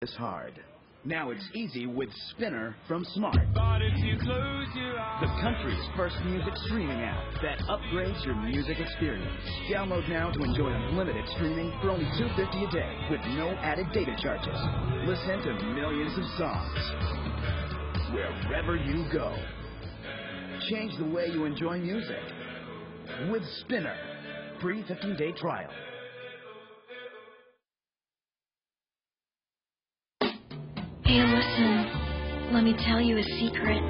It's hard. Now it's easy with Spinner from Smart. But if you close your eyes, The country's first music streaming app that upgrades your music experience. Download now to enjoy unlimited streaming for only $2.50 a day with no added data charges. Listen to millions of songs wherever you go. Change the way you enjoy music with Spinner. Free 15-day trial. Hey, listen, let me tell you a secret.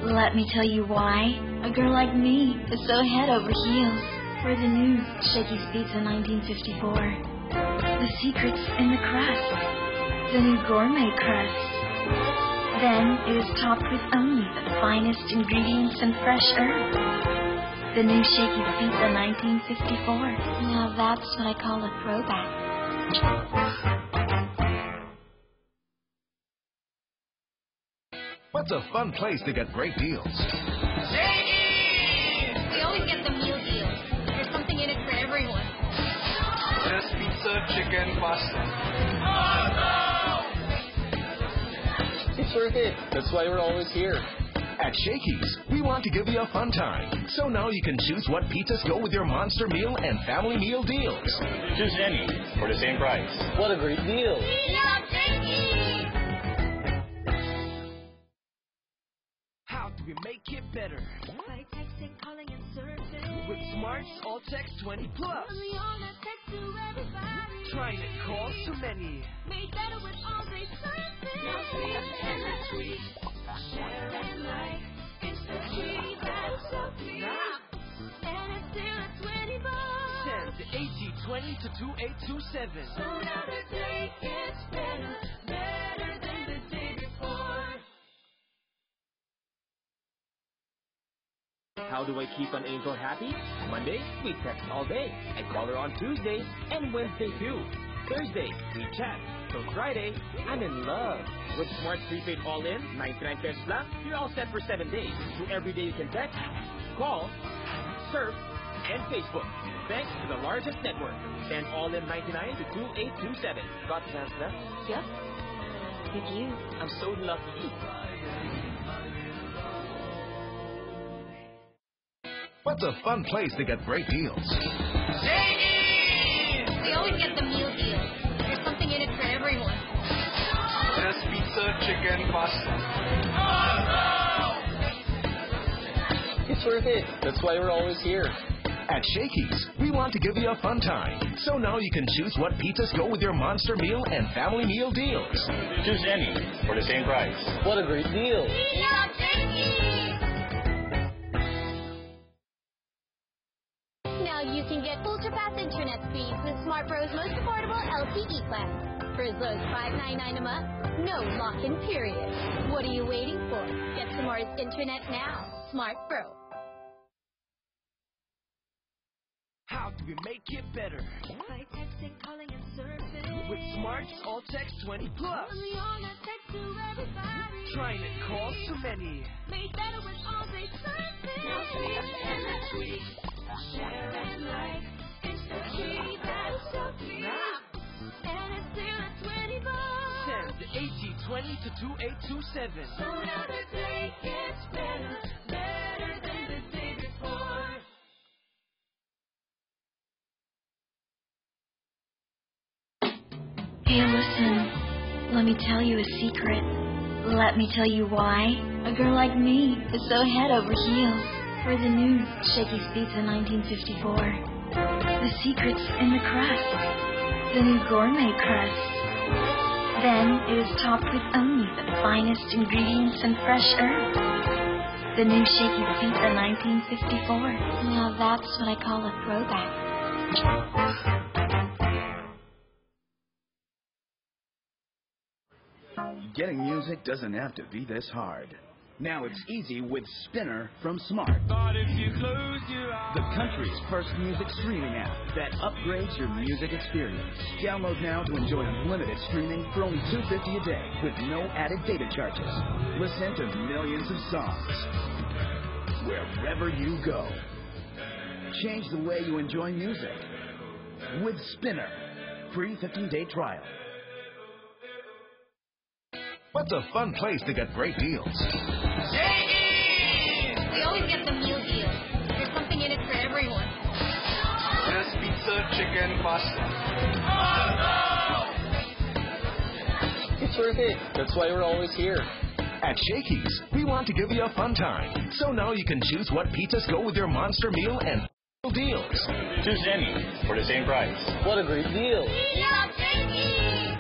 Let me tell you why a girl like me is so head over heels for the new Shakey's Pizza 1954. The secret's in the crust, the new gourmet crust. Then it is topped with only the finest ingredients and fresh herbs. The new Shakey's Pizza 1954. Now that's what I call a throwback. What's a fun place to get great deals? Shakey's! We always get the meal deals. There's something in it for everyone. there's pizza, chicken, pasta. It's worth it. That's why we're always here. At Shakey's, we want to give you a fun time. So now you can choose what pizzas go with your monster meal and family meal deals. Choose any for the same price. What a great deal. We love Shakey's! How do we make it better? By texting, calling, and surfing. With Smart's All Text 20 Plus. Only on a text to everybody. Trying to call so many. Made better with all-day surfing. No tweets and a tweet. Share and like. Instant tweet. That's so clear. And it's still at $20. Send AT20 to 2827. So now the day gets better. Better than the day before. How do I keep an angel happy? Monday, we text all day. I call her on Tuesday and Wednesday too. Thursday, we chat. So Friday, I'm in love. With Smart Prepaid All-In, 99 pesos lang, you're all set for 7 days. So every day you can text, call, surf, and Facebook. Thanks to the largest network. Send All-In 99 to 2827. Got plans left? Yep. With you. I'm so lucky. What's a fun place to get great deals? Shakey's! We always get the meal deals. There's something in it for everyone. There's pizza, chicken, pasta. It's worth it. That's why we're always here. At Shakey's, we want to give you a fun time. So now you can choose what pizzas go with your monster meal and family meal deals. Choose any for the same price. What a great deal. We love Shakey's! Now you can get ultra-fast internet speeds with Smart Pro's most affordable LTE plan. For as low as $5.99 a month, no lock-in period. What are you waiting for? Get Smart's internet now. Smart Pro. How do we make it better? By texting, calling, and surfing. With Smart's All Text 20 Plus. Only on a text to everybody. Trying to call so many. Made better with all-day surfing. No tweets and a tweet. Share and like. Instant tweet. That's so clear. And it's still at $20. Send AT20 to 2827. So now the day gets better. Better than the day before. Hey, listen, let me tell you a secret. Let me tell you why a girl like me is so head over heels for the new Shakey's Pizza 1954. The secret's in the crust, the new gourmet crust. Then it is topped with only the finest ingredients and fresh herbs. The new Shakey's Pizza 1954. Now that's what I call a throwback. Getting music doesn't have to be this hard. Now it's easy with Spinner from Smart. But if you close your eyes, The country's first music streaming app that upgrades your music experience. Download now to enjoy unlimited streaming for only $2.50 a day with no added data charges. Listen to millions of songs wherever you go. Change the way you enjoy music with Spinner. Free 15-day trial. What's a fun place to get great deals? We always get the meal deal. There's something in it for everyone. There's pizza, chicken, pasta. It's worth it. That's why we're always here. At Shakey's, we want to give you a fun time. So now you can choose what pizzas go with your monster meal and deals. Choose any for the same price. What a great deal. We love Shakey's!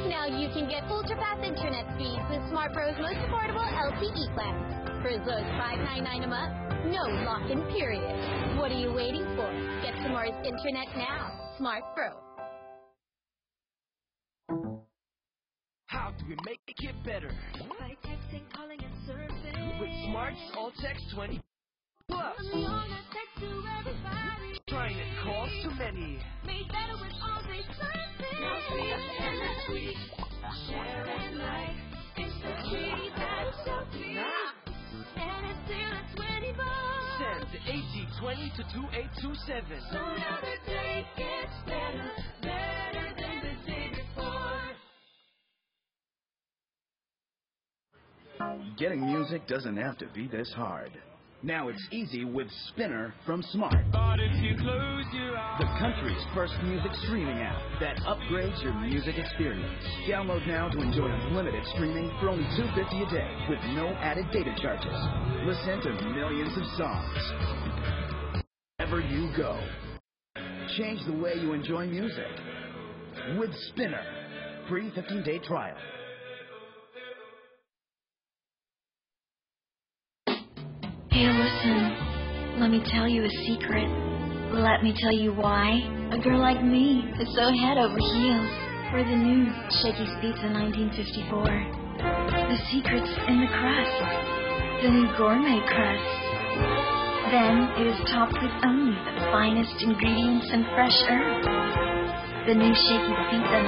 Now you can get ultra-fast internet speeds with Smart Pro's most affordable LTE plans. For as low as $5.99 a month, no lock-in period. What are you waiting for? Get Tomorrow's internet now. Smart Pro. How do we make it better? By texting, calling, and surfing. With Smart's All Text 20 Plus. Trying it calls too many. Made better with always surfing. No free and that's sweet. Share and like. It's the key that's so free. And it's still at 20 bucks. Send AT20 to 2827. So now the day gets better. Better than the day before. Getting music doesn't have to be this hard. Now it's easy with Spinner from Smart. But if you close your eyes, The country's first music streaming app that upgrades your music experience. Download now to enjoy unlimited streaming for only $2.50 a day with no added data charges. Listen to millions of songs. Wherever you go. Change the way you enjoy music. With Spinner. Free 15-day trial. Hey, listen. Let me tell you a secret. Let me tell you why a girl like me is so head over heels for the new Shakey's Pizza 1954. The secret's in the crust. The new gourmet crust. Then it is topped with only the finest ingredients and fresh herbs. The new Shakey's Pizza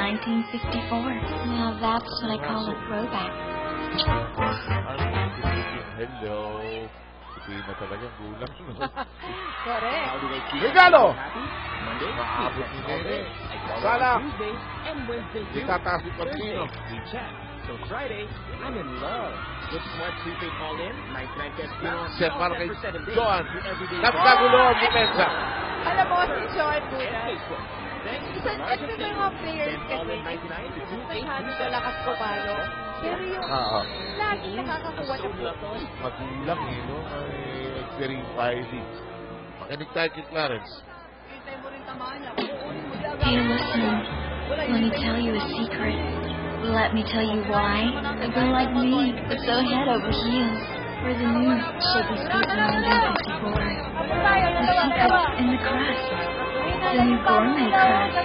1954. Now that's what I call a throwback. Hello. Hindi na talagang gulang. Correct. How do they keep Regalo! you happy? Monday, Maabot we ni text all day. Nene. I call Sana. on Tuesday. And Wednesday, Hindi too. tataas yung Thursday, Pagpino. we chat. So Friday, I'm in love. With Smart Prepaid All-In, 99 pesos Pino. Chef, para kay For 7 days. Joan. Your everyday Napakagulo ang depensa. Alam mo, si Sean And Bulan. Facebook. Thanks to Isa Market ito Day. ng mga players Then kasi, All-In 99 to masyadong malakas pumalo. Pero yung Oo. lagi nakakakuha ng putos. Magulang eh, no? May verified. Makinig tayo kay Clarence. Hey, listen. Let me tell you a secret. Let me tell you why a girl like me is so head over heels for the new Shakey's Pizza 1954. The secret's in the crust. The new gourmet crust.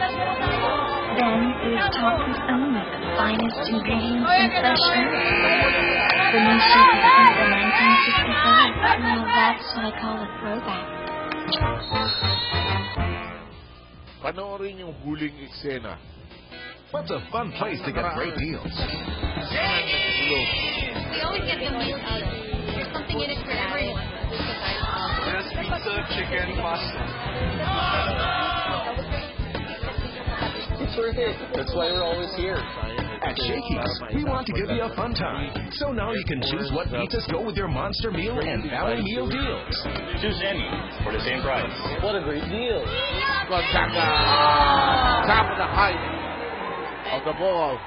Then it is topped with only the finest ingredients and fresh herbs. The new Shakey's Pizza 1954. Now that's what I call a throwback. Panoorin yung huling eksena. What's a fun place to get great deals? Hello. We always get the meal deal. There's something in it for everyone. there's pizza, chicken, pasta. It's worth it. That's why we're always here. At Shakey's, we want to give you a fun time. So now you can choose what pizzas go with your monster meal and family meal deals. Choose any for the same price. What a great deal. Gonzaga. Top of the height of the ball.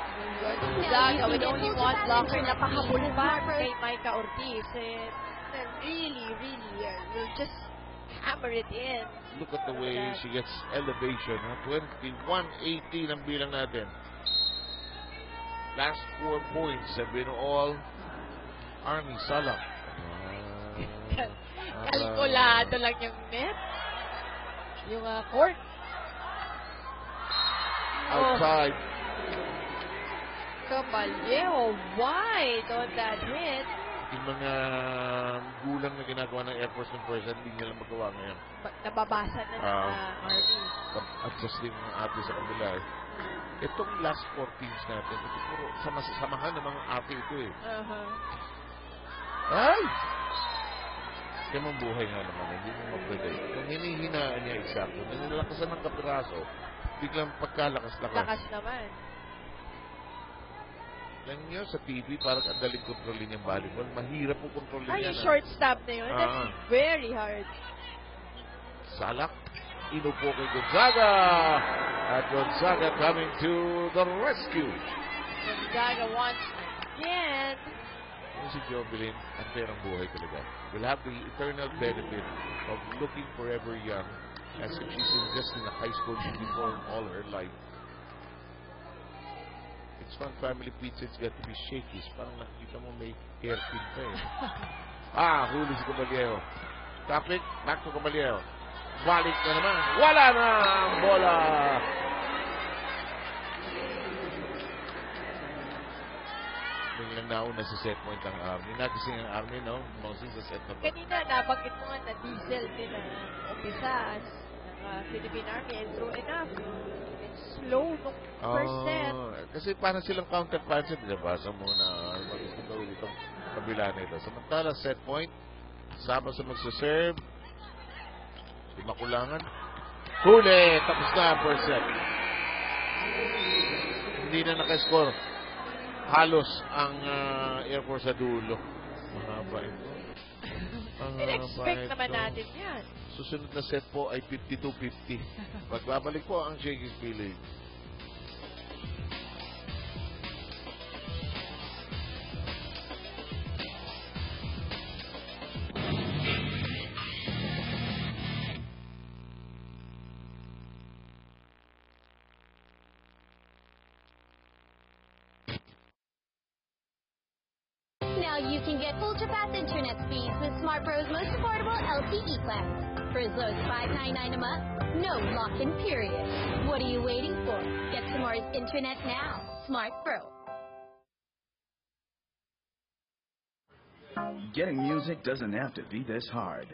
Gonzaga with only one blocker na pahabol pa kay Micah Ortiz. And really, will just hammer it in. Look at the way she gets elevation. 21-18 ang bilang natin. Last 4 points have been all Army Salah. Kalkulado lang yung net. Yung court. Outside. Caballero wide on that hit. Yung mga gulang na ginagawa ng Air Force ng First, hindi nila magawa ngayon. Nababasa na ng Army. Adjust din ng ate sa kabila eh. Itong last 4 teams natin, ito puro samahan ng mga ate ito eh. Ay! Kaya buhay nga naman, hindi mo mag-predict. Kung hinihinaan niya eksakto, nilakasan ng kapiraso, biglang pagkalakas-lakas. Lakas naman. Lang nyo sa TV, parang ang daling kontrolin yung volleyball. Mahirap po kontrolin Ay, yan. yung short stop na yun. That's very hard. Salak. Inupo kay Gonzaga. At Gonzaga coming to the rescue. Gonzaga once again. Yung si Jovelyn, ang perang buhay talaga. Will have the eternal benefit of looking forever young as if she's just in a high school uniform all her life. It's fun family pizza. It's got to be shaky. Parang nakikita mo may hairpin pa eh. Huli si Caballero. Topic, back to Caballero. Balik na naman. Wala na ang bola. Biglang nauna sa set point ang Army. Nagising ang Army, no? Moses sa set point. Kanina, nabanggit mo nga na diesel din ang umpisa ng Philippine Army. And true enough, it's slow nung first set. Kasi parang silang counter-punch. Basa mo na gusto gawin itong kabila na ito. Samantala, set point. Sama sa magsaserve. Di makulangan. Huli! Tapos na ang first set. Hindi na nakascore. Halos ang Air Force sa dulo. Mahaba ito. In-expect naman natin yan. Susunod na set po ay 52-50. Magbabalik po ang Shakey's Village. Now you can get ultra-fast internet speeds with Smart Pro's most affordable LTE plan. For as low as $5.99 a month, no lock-in period. What are you waiting for? Get Tomorrow's internet now. Smart Pro. Getting music doesn't have to be this hard.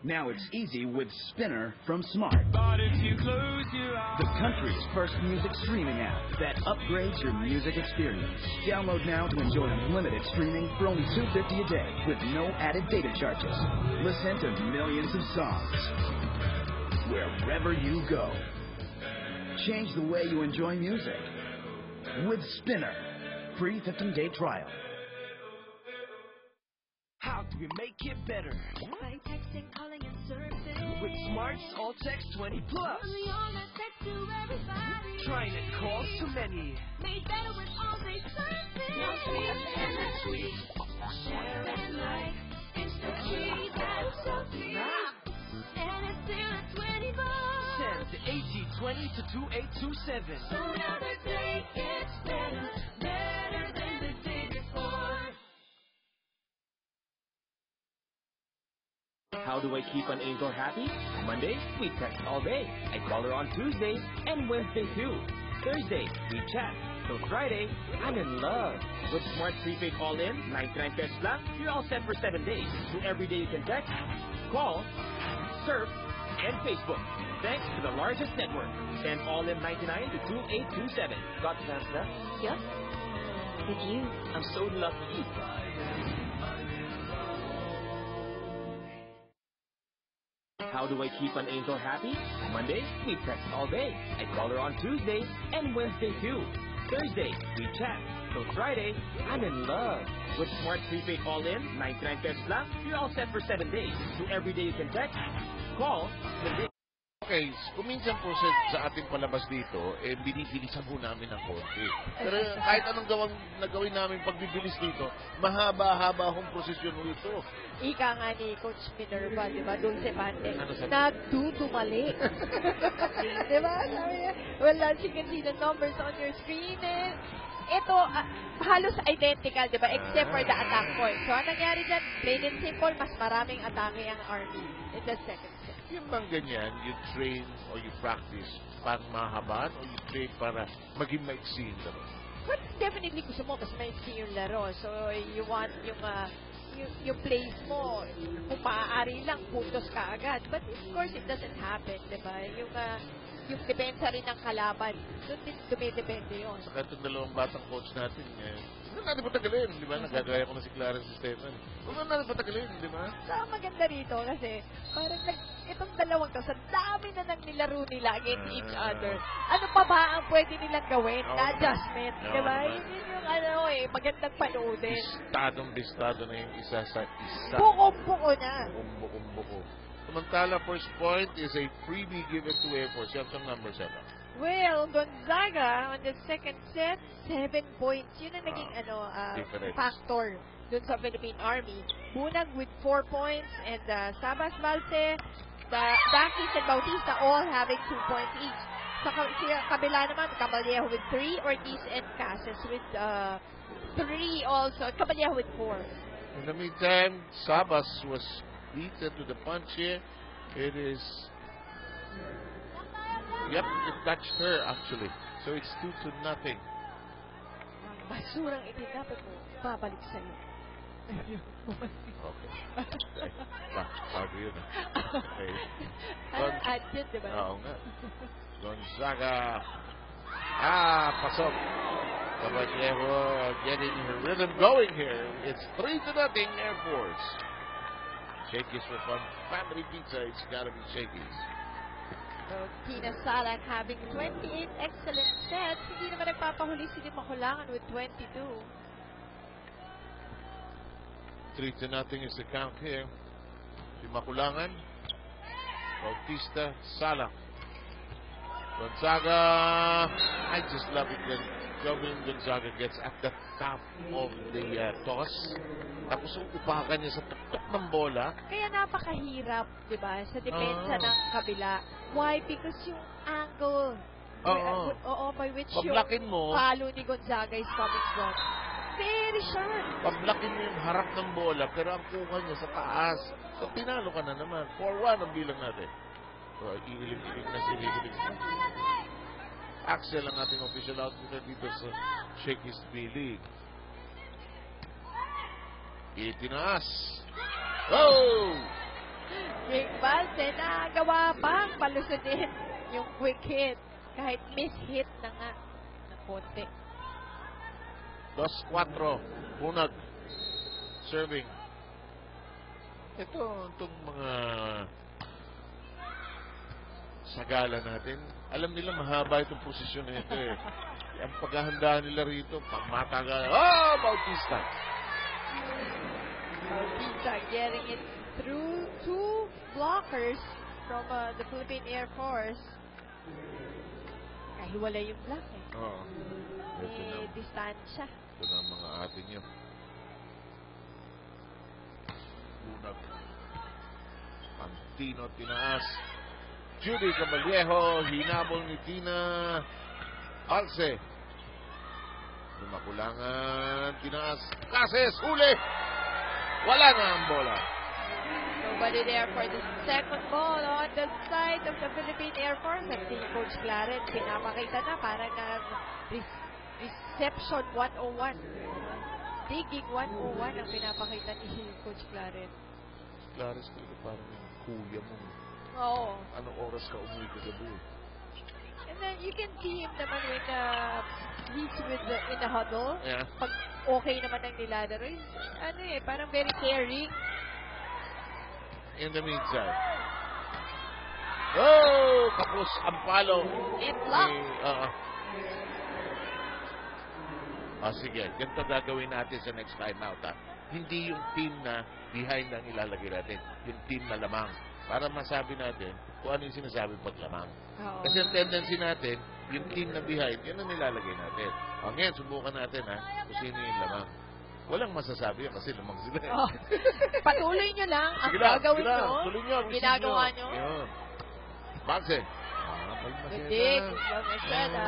Now it's easy with Spinner from Smart. But if you close your eyes, The country's first music streaming app that upgrades your music experience. Download now to enjoy unlimited streaming for only $2.50 a day with no added data charges. Listen to millions of songs wherever you go. Change the way you enjoy music with Spinner. Free 15-day trial. How do we make it better? By texting, calling, and surfing. With Smart's All Text 20 Plus. We all got text to everybody. Trying to call so many. Made better with all-day surfing. No tweet and a tweet. Share and like. Instant tweet that's so free. And it's still at 20 bucks. Send to 8020 to 2827. So now the day gets better. Better than the day before. How do I keep an angel happy? Monday, we text all day. I call her on Tuesday and Wednesday too. Thursday, we chat. So Friday, I'm in love. With Smart Prepaid All-In, 99 pesos lang, you're all set for 7 days. So every day you can text, call, surf, and Facebook. Thanks to the largest network. Send All-In 99 to 2827. Got the answer? Yep. With you. I'm so lucky. How do I keep an angel happy? Monday, we text all day. I call her on Tuesday and Wednesday too. Thursday, we chat. So Friday, I'm in love. With Smart Prepaid All-In, 99 pesos lang, you're all set for 7 days. So every day you can text, call, and Okay, kung minsan po sa ating palabas dito, binibilisan po namin ng konti. Pero kahit anong nagawin namin pagbibilis dito, mahaba-haba akong prosesyon ito. Ika nga ni Coach Minerva, di ba? Dulce Pante. Ano sabi? Nagdudumali. Di ba? Sabi niya, well, as you can see the numbers on your screen, ito, halos identical, di ba? Except for the attack point. So, ang nangyari dyan, plain and simple, mas maraming atake ang Army in the second set. Yung bang ganyan, you train or you practice para mahabaan o you train para maging maiksi yung laro? But definitely gusto mo, mas maiksi yung laro. So, you want yung plays mo, kung maaari lang, puntos ka agad. But of course, it doesn't happen, di ba? Yung depensa rin ng kalaban, doon din dumidepende yun. Saka itong dalawang batang coach natin, huwag natin patagalin, di ba? Nagagaya ko na si Clarence Stephen. Huwag natin patagalin, di ba? Saka maganda rito kasi parang itong dalawang to, sa dami na nang nilaro nila against each other, ano pa ba ang pwede nilang gawin na adjustment? Diba? Yun yung magandang panoodin. Bistado na yung isa sa isa. Buko-buko na. Buko. Samantala, first point is a freebie given to Air Force. You have some numbers, Eva. Well, Gonzaga on the second set, 7 points. Yun ang naging factor dun sa Philippine Army. Bunag with 4 points and Sabas, Valse, Dakis and Bautista all having 2 points each. Sa kabila naman, Caballejo with 3, Ortiz and Casas with 3 also, Caballejo with 4. In the meantime, Sabas was beaten to the punch here. It is... Yep, it touched her actually. So it's 2-0. Basurang itinapit mo, babalik sa'yo. Okay. Bago yun. Okay. Anong ad yun, diba? Oo nga. Gonzaga. Pasok. Caballejo getting her rhythm going here. It's 3-0 Air Force. Shakey's for fun. Family pizza, it's gotta be Shakey's. So, Tina Salang having 28 excellent sets. Hindi naman nagpapahuli si Makulangan with 22. 3-0 is the count here. Si Makulangan, Bautista, Salang. Gonzaga. I just love it when Joven Gonzaga gets at the top of the toss. Tapos upakan niya sa tuktok ng bola. Kaya napakahirap, di ba, sa depensa ng kabila. Why? Because yung angle by which yung palo ni Gonzaga is coming from. Very sharp. Pablakin mo yung harap ng bola, pero ang kuha niya sa taas. So, pinalo ka na naman. 4-1 ang bilang natin. So, iilig-ilig na sinigilig. Axel ang ating official outfitter dito sa Shakey's B-League. Itinaas. Oh! Rick Valse na gawa pang palusodin yung quick hit. Kahit miss hit na nga ng konti. 2-4. Bunag. Serving. Itong mga sagala natin. Alam nila mahaba itong posisyon na ito eh. Ang paghahandaan nila rito, pagmatagal. Bautista. Bautista getting it through 2 blockers from the Philippine Air Force. Kahiwala yung block eh. Distansya. Ito na ang mga atin yun. Bunag. Pantino tinaas. Judy Caballejo, hinabol ni Tina Alce. Makulangan, tinaas. Cases, huli! Wala na ang bola. Nobody there for the second ball on the side of the Philippine Air Force. At si Coach Clarence, pinapakita na parang reception 101. Digging 101 ang pinapakita ni Coach Clarence. Clarence, parang kuya mo. Oo. Anong oras ka umuwi kagabi? And then you can see him naman when he's in the huddle. Yeah. Pag okay naman ang nilalaro. Parang very caring. In the meantime. Kapos ang palo. It locked. Sige, ganito gagawin natin sa next time out. Hindi yung team na behind ang ilalagay natin. Yung team na lamang. Para masabi natin kung ano yung sinasabi pag lamang. Kasi ang tendency natin, yung team na behind, yun ang nilalagay natin. Ngayon, subukan natin kung sino yung lamang. Walang masasabi yan kasi lamang sila. Patuloy nyo lang ang gagawin nyo. Tuloy nyo. Ginagawa nyo. Yun. Bagse. Good. Balmaceda.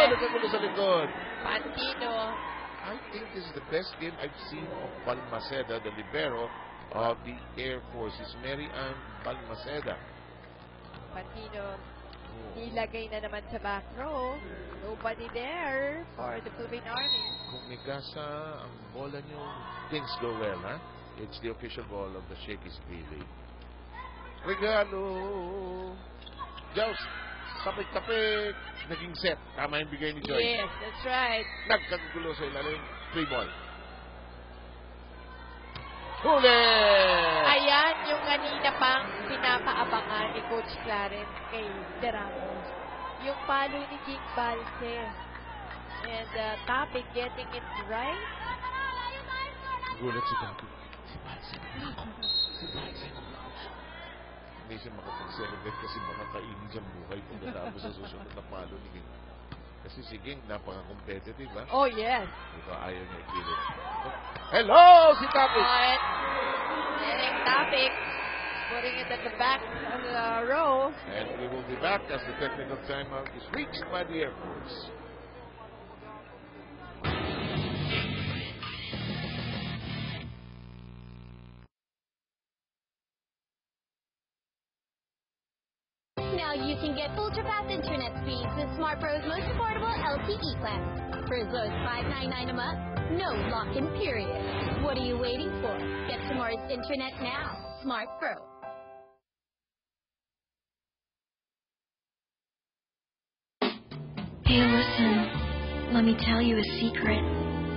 Nagkagulo sa likod. Pantino. I think this is the best game I've seen of Balmaceda, the libero of the Air Force. Is Mary Ann Balmaceda. Pantino. Nilagay na naman sa back row. Nobody there for the Philippine Army. Kung may gasa ang bola nyo, things go well, It's the official ball of the Shakey's B-League. Regalo. Joust. Tapik-tapik. Naging set. Tama yung bigay ni Joy. Yes, that's right. Nagkagulo sa ilalim. 3 ball. Huli! Ayan yung kanina pang pinapaabangan ni Coach Clarence kay De Ramos. Yung palo ni King Balse. And Topic getting it right. Gulat si Topic. Si Balse. Si Balse. Hindi siya makapag-celebrate kasi baka kainin siyang buhay pagkatapos sa susunod na palo ni King. Kasi si King napaka-competitive, ha? Oh, yes. Ito, ayaw niya ikilit. Hello, si Topic! And Topic putting it at the back of the row. And we will be back as the technical timeout is reached by the Air Force. Now you can get ultra-fast internet speeds with Smart Pro's most affordable LTE plan. For as low as $5.99 a month, no lock-in period. What are you waiting for? Get Tomorrow's internet now. Smart Pro. Hey, listen. Let me tell you a secret.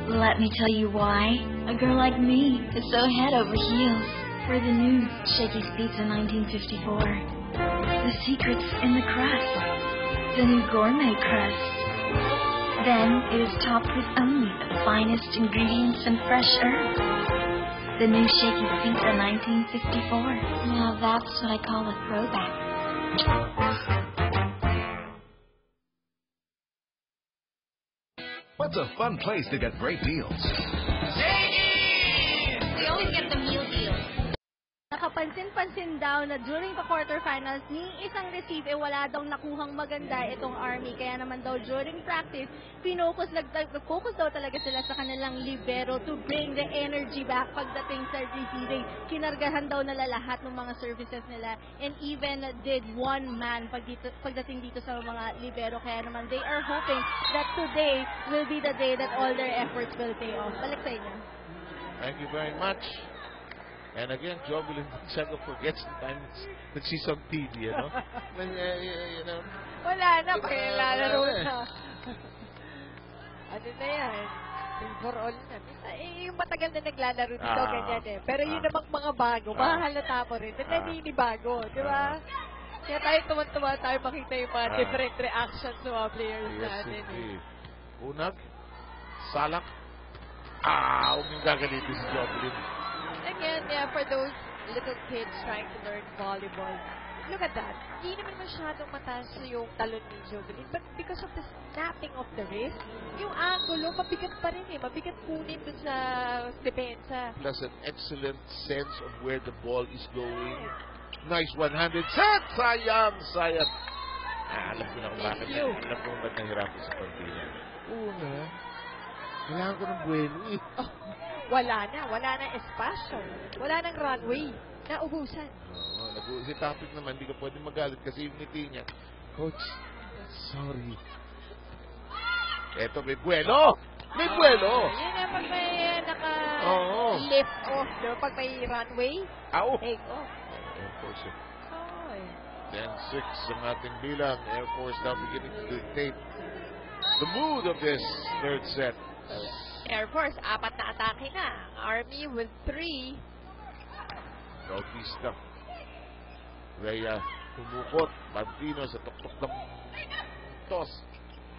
Let me tell you why a girl like me is so head over heels for the new Shakey's Pizza 1954. The secret's in the crust, the new gourmet crust. Then it is topped with only the finest ingredients and fresh herbs. The new Shakey's Pizza 1954. Now that's what I call a throwback. What's a fun place to get great deals? We always get the meal deal. Nakapansin-pansin daw na during the quarterfinals, ni isang receive wala daw nakuhang maganda itong Army. Kaya naman daw during practice, nag-focus daw talaga sila sa kanilang libero to bring the energy back pagdating sa receiving. Kinargahan daw nila lahat ng mga services nila and even did one man pagdating dito sa mga libero. Kaya naman they are hoping that today will be the day that all their efforts will pay off. Balik sa inyo. Thank you very much. And again, Jovelyn Santiago forgets sometimes that she's on TV, you know? You know? Wala na, pakilalaro na. Ano na yan? For all na. Yung matagal na naglalaro dito, ganyan eh. Pero yun namang mga bago, mahalata mo rin. Hindi bago, di ba? Kaya tayo tuwan-tuwa tayo makita yung mga different reactions ng mga players natin. Unag, Salak, yung gagalitin si Jovelyn. Again, yeah, for those little kids trying to learn volleyball, look at that. Hindi naman masyadong mataas yung talon ni Jovelyn. But because of the snapping of the wrist, yung angulo, mabigat pa rin eh. Mabigat kunin dun sa depensa. Plus an excellent sense of where the ball is going. Nice one-handed set! Sayang! Sayang! Alam ko na kung bakit. Alam ko ba't nahirapan sa pagpila. Una, kailangan ko ng bueno eh. Wala na espasyo. Wala nang runway. Naubusan. Si Topic naman, hindi ka pwede magalit kasi yung ngiti niya, Coach, sorry. Eto, may buwelo! May buwelo! Yun na pag may naka-lift off, pag may runway, take off. Air Force. 10-6 ang ating bilang. Air Force now beginning to dictate the mood of this third set. Air Force, 4 na atake na. Army with 3. Bautista. Rhea humukot. Martino sa tuktok ng toss.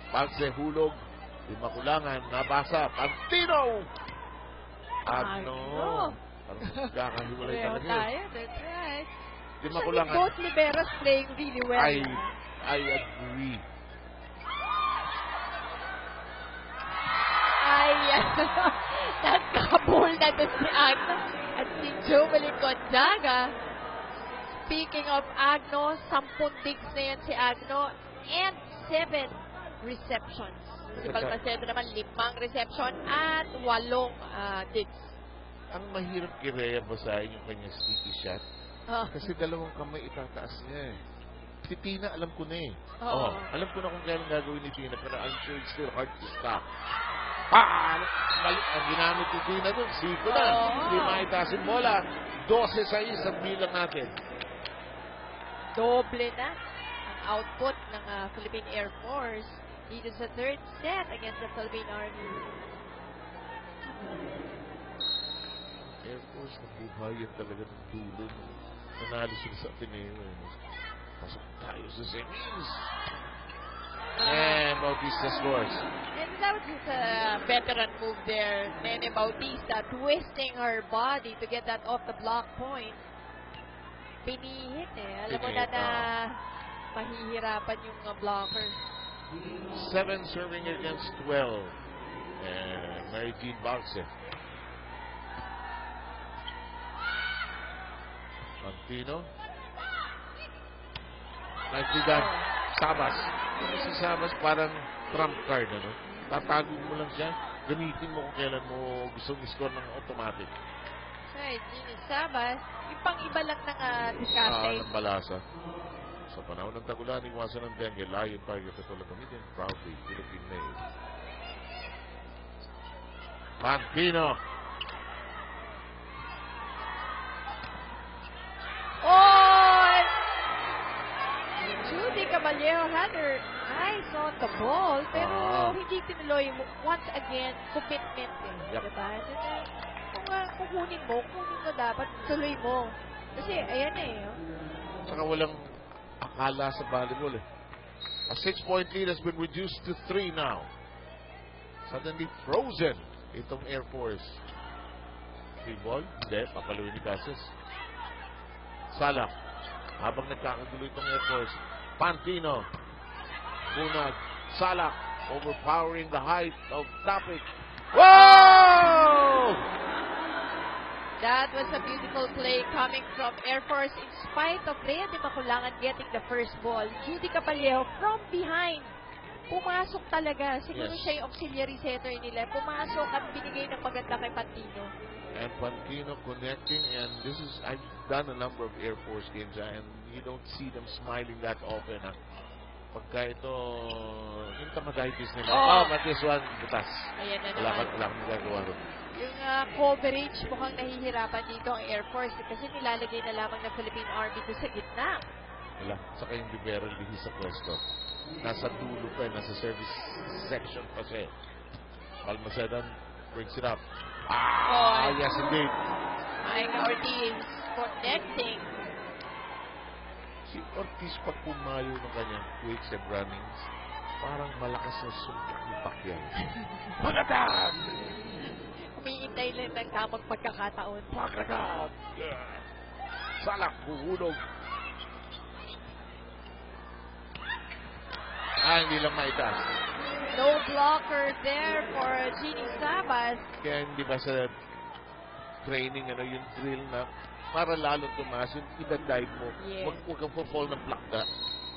Palse hulog. Di makulangan. Nabasa. Martino! Ano? Parang kakahiwalay talaga. That's right. Di makulangan. Both liberos playing really well. I agree. Nagkabol na doon si Agno at si Jovelyn Gonzaga. Speaking of Agno, 10 digs na yan si Agno and 7 receptions. Si Balmaceda naman 5 reception at 8 digs. Ang mahirap kay Rhea basahin yung kanyang sticky shot. Kasi dalawang kamay itataas niya eh. Si Tina, alam ko na eh. Alam ko na kung kailan gagawin ni Tina, pero I'm sure it's still hard to stop. Ang ginamit ni Tina doon, siko na. Hindi makitaas yung bola. 12-6 ang bilang natin. Doble na ang output ng Philippine Air Force dito sa third set against the Philippine Army. Air Force, nabuhayan talaga ng dulo. Nanalo sila sa Ateneo. Pasok tayo sa semis. And Bautista scores. And that was just a veteran move there. Nene Bautista twisting her body to get that off the block point. Pinihit eh. Alam mo na mahihirapan yung blocker. 7 serving against 12. And Mary Jean Barce. Antino. Nicely done. Sabas. Si Sabas parang trump card, ano? Tatago mo lang siya. Gamitin mo kung kailan mo gusto score ng automatic. Right, Gini Sabas. Yung pang-iba lang ng diskarte. Ng balasa. Sa panahon ng tagulan, iwasan ng dengue, Lion Tiger, katulad gamitin, proudly, Philippine made. Pantino. Oh! Judy Caballero had her eyes on the ball, pero hindi tinuloy mo. Once again, commitment eh. Yep. Diba? Kung kunin mo dapat tuloy mo. Kasi, ayan eh. Saka walang akala sa volleyball eh. A 6-point lead has been reduced to 3 now. Suddenly frozen itong Air Force. 3 ball? Hindi, papaluin ni Cases. Salak. Habang nagkakagulo itong Air Force. Pantino. Bunag. Salak. Overpowering the height of Topic. Whoa! That was a beautiful play coming from Air Force in spite of Rhea de Maculangan getting the first ball. Judy Caballero from behind. Pumasok talaga. Siguro siya yung auxiliary setter nila. Pumasok at binigay ng maganda kay Pantino. And Pantino connecting, and this is, I've done a number of Air Force games, and you don't see them smiling that often. Pagka ito, yung tamaditis nila, this one, butas. Ayan na naman. Wala kang magagawa ron. Yung coverage, mukhang nahihirapan dito ang Air Force kasi nilalagay na lamang ng Philippine Army doon sa gitna. Wala. Saka yung libero hindi sa pwesto. Nasa dulo pa, nasa service section pa siya. Balmacedan brings it up. Yes indeed. Mike Ortiz connecting. Si Ortiz pag pumayo ng kanyang quicks and runnings, parang malakas na suntok ni Pacquiao. Pagkatag! Umiintay lang ng tamang pagkakataon. Pagkatag! Salak, buhulog. Hindi lang maitas. No blocker there for Jeannie Sabas. Kaya hindi ba sa training, yung drill na para lalong tumaas, yung i-dive mo. Yes. Huwag kang fall ng plakda.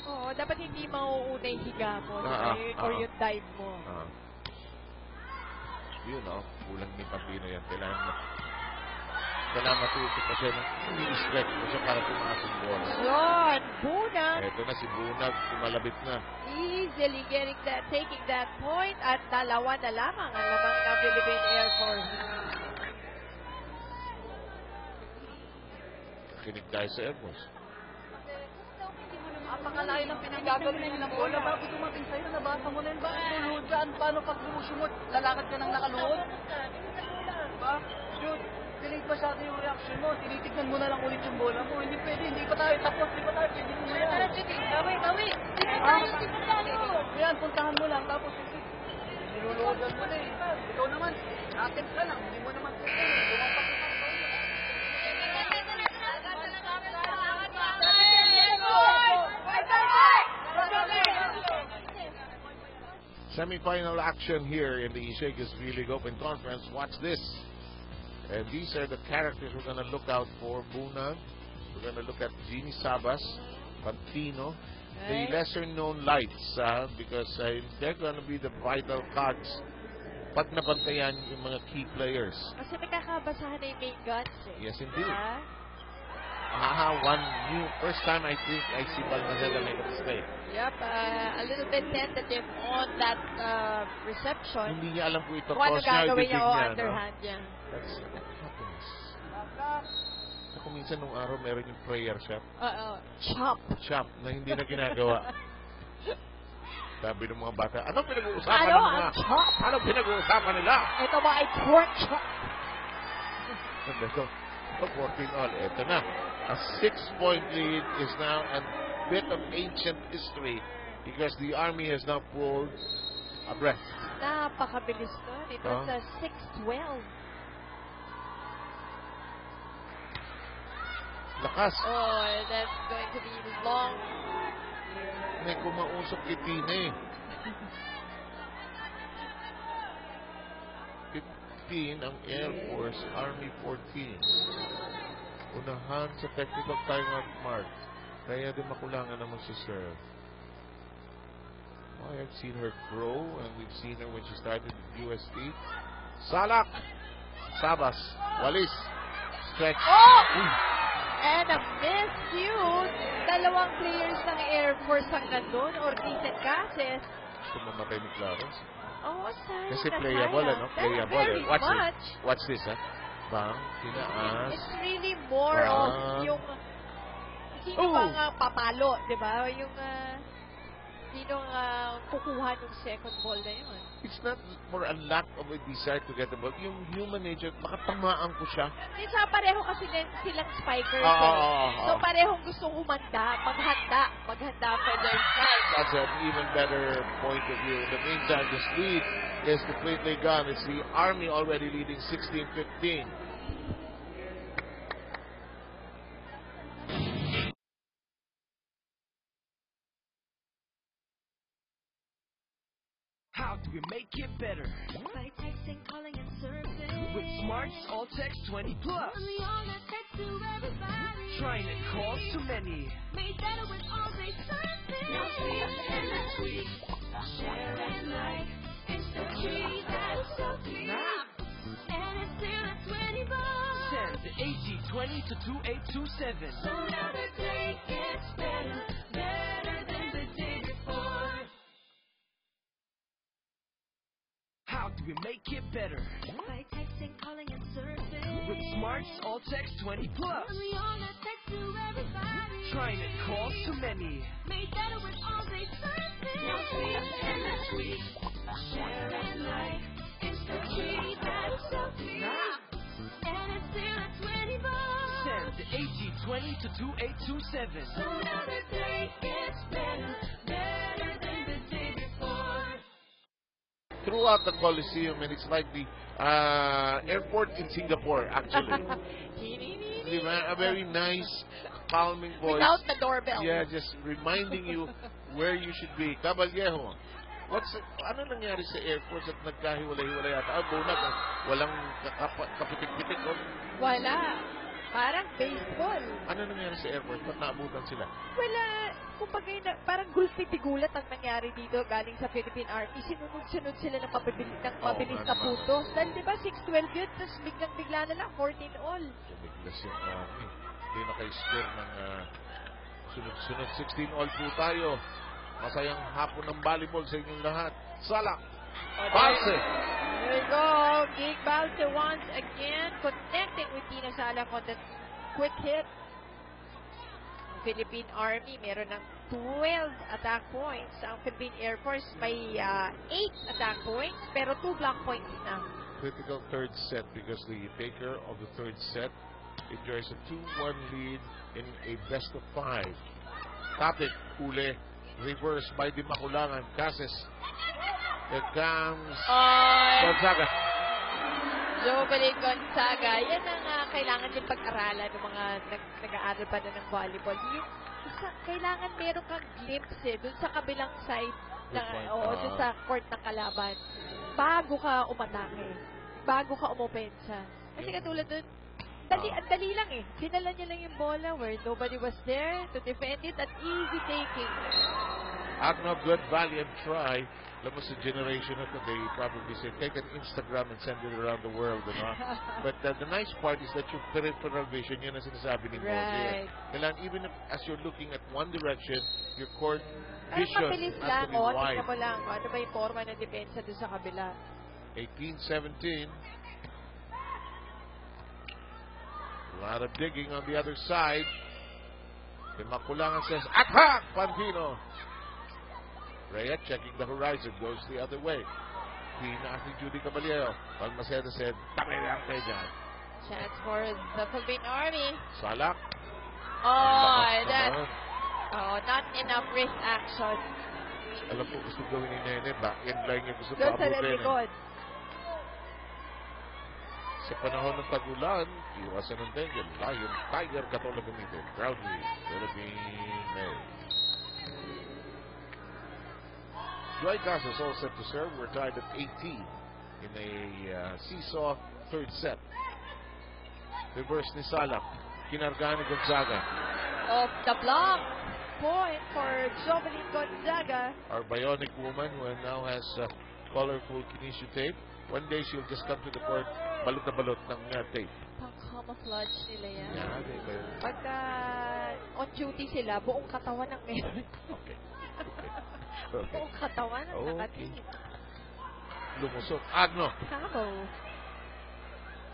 Oo, dapat hindi mauuna yung higa mo or yung dive mo. Yun, kulang ni Pantino yan. Kailangan matuto pa siya ng i-stretch pa siya para tumaas yung bola. Yun, Bunag. Ito na si Bunag, tumalabit na. Easily taking that point at dalawa na lamang ang lamang ng Philippine Air Force. Kinig tayo sa Air Force. Napakalayo ng pinagagawin ng bola. Bago dumating sa'yo, nabasa mo na yun. Bakit luluhod dyan? Paano pag lumusumot? Lalakad ka ng nakaluhod? Diba? Dude, delayed masyado yung reaction mo. Tinitignan mo na lang ulit yung bola mo. Hindi pwede. Hindi pa tayo tapos. Hindi pa tayo pwede mo yan. Bawi. Hindi pa tayo. Yan, puntahan mo lang. Tapos, niluluhodan mo na eh. Ikaw naman, attempt ka lang. Hindi mo naman pwede. Semi-final action here in the Shakers V-League Open Conference. Watch this. And these are the characters we're going to look out for. Bunag. We're going to look at Jeannie Sabas, Pantino, the lesser-known lights, because they're going to be the vital cards pag nabantayan yung mga key players. Kasi nakakabasahan na yung main guns eh. Yes, indeed. One new, first time I think I see Balmaceda make a mistake. Yep, a little bit tentative on that reception. Hindi niya alam kung ito cross niya, gagawin niya o underhand niya. That happens. Ako minsan nung araw meron yung prayer shop. Shop na hindi na ginagawa. Sabi ng mga bata, anong pinag-uusapan ng mga? Anong pinag-uusapan nila? Ito ba ay pork chop? Ito, 14 all. Ito na. A 6-point lead is now a bit of ancient history because the Army has now pulled abreast. Napakabilis nun. It was a 6-12. Lakas. Oh, that's going to be long. May kumausok kay Tina eh. 15 ang Air Force, Army 14. Unahan sa technical timeout mark. Kaya din makulangan na magsiserve. Oh, I've seen her grow and we've seen her when she started with UST. Salak! Sabas. Walis. Stretch. Oh! And a miscue. Dalawang players ng Air Force ang nandun. Ortiz and Cases. Gusto mamatay ni Clarence. Oh, sayang. Kasi playable, ano? Playable. Very Watch much. this. Watch this, ha? Bang, tinaas. It's really more of yung sino bang papalo, di ba? Yung sino kukuha ng second ball na yun. It's not for a lack of a desire to get the ball. Yung human nature, makatamaan ko siya. Isa pareho kasi din silang spikers. So parehong gusto humanda, maghanda for their strike. That's an even better point of view. In the meantime, this lead is completely gone. It's the Army already leading 16-15. How do we make it better? By texting, calling, and surfing. With Smart's All Text 20 Plus. Only on a text to everybody. Trying to call too many. Made better with all day surfing. No sleep and no tweet. Share and like. It's the key that's so clear. And it's still at $20. Send AG20 to 2827. So now the day gets better. Better than the day before. How do we make it better? By texting, calling, and surfing. With Smart's All Text 20 Plus. Only on a text to everybody. Trying to call too many. Made better with all day surfing. No sleep and no tweet. Share and like. It's the key that's so clear. And it's still at $20. Send AG20 to 2827. So now the day gets better. Better than the day before. Throughout the Coliseum, and it's like the airport in Singapore, actually. A very nice, calming voice. Without the doorbell. Yeah, just reminding you where you should be. Caballero, ano nangyari sa airport at nagkahiwalay-hiwalay yata? Bunag, walang kapitik-pitik. Wala. Parang baseball. Ano nangyari sa airport? Ba't naabutan sila? Wala. Kumbaga, parang gulpi-tigulat ang nangyari dito galing sa Philippine Army. Sinunod-sunod sila ng mabilis na putos. Dahil diba 6-12 yun, tapos biglang-bigla na lang 14 all. Biglas yung Army. Hindi na kayo-score ng sunod-sunod. 16 all po tayo. Masayang hapon ng volleyball sa inyong lahat. Salak! Balse! There you go. Gig Balse once again connecting with Tina Salak on the quick hit. Philippine Army meron ng 12 attack points. Ang Philippine Air Force may 8 attack points pero 2 block points na. Critical third set because the taker of the third set enjoys a 2-1 lead in a best of 5. Tapit, uli, reverse by Di Makulangan. Cases. Here comes Gonzaga. Jovelyn Gonzaga. Yan ang kailangan din pag-aralan ng mga nag-aaral pa na ng volleyball. Yung kailangan meron kang glimpse dun sa kabilang side dun sa court ng kalaban. Bago ka umatake. Bago ka umopensa. Kasi katulad dun, dali lang eh. Sinala niya lang yung bola where nobody was there to defend it at easy taking. Agno, good valiant try. Alam mo sa generation na to, they probably say, take an Instagram and send it around the world. But the nice part is that yung peripheral vision, yun ang sinasabi ni Moses. Right. Kailangan, even as you're looking at one direction, your court Ay, vision mabilis has lang. to be wide. Tingnan mo lang. Ano ba yung forma ng depensa doon sa kabila? 18-17. A lot of digging on the other side. Makulangan says, attack! Pantino. Rhea checking the horizon, goes the other way. Tina si Judy Caballero. Palmaceda said, tabi lang kayo dyan. Chance for the Philippine Army. Salak. Oh, Lakas naman. not enough wrist action. Alam ko gusto gawin ni Nene. Back-end line niya gusto Doon sa pabutin. likod. Sa panahon ng tag-ulan, iwasan ng dengue. Lion, Tiger, Katola gamitin. Proudly, Philippine Male. Joy Casas all set to serve. We're tied at 18 in a seesaw third set. Reverse ni Salak. Kinarga ni Gonzaga. Off the block. Point for Jovelyn Gonzaga. Our bionic woman who now has colorful kinesio tape. One day she'll just come to the court, balot na balot ng tape. Pang-camouflage nila yan. Yeah, okay. Pagka on duty sila, buong katawan ang meron. Okay. Buong katawan ang nakatingin. Lumusok. Agno. Camo.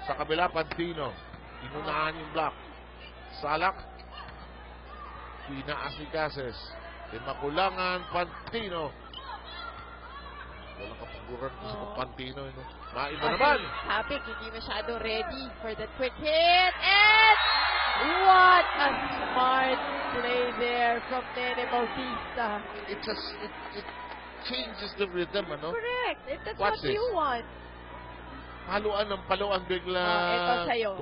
Sa kabila, Pantino. Inunahan yung block. Salak. Pinaas ni Cases. Makulangan, Pantino. Walang kapaguran sa Pantino. Maiba naman. Happy, hindi masyado ready for the quick hit. And what a smart play there from Nene Bautista. It changes the rhythm, ano? Correct. If that's Watch what you want. Paluan ng paluan bigla. Ito sa'yo.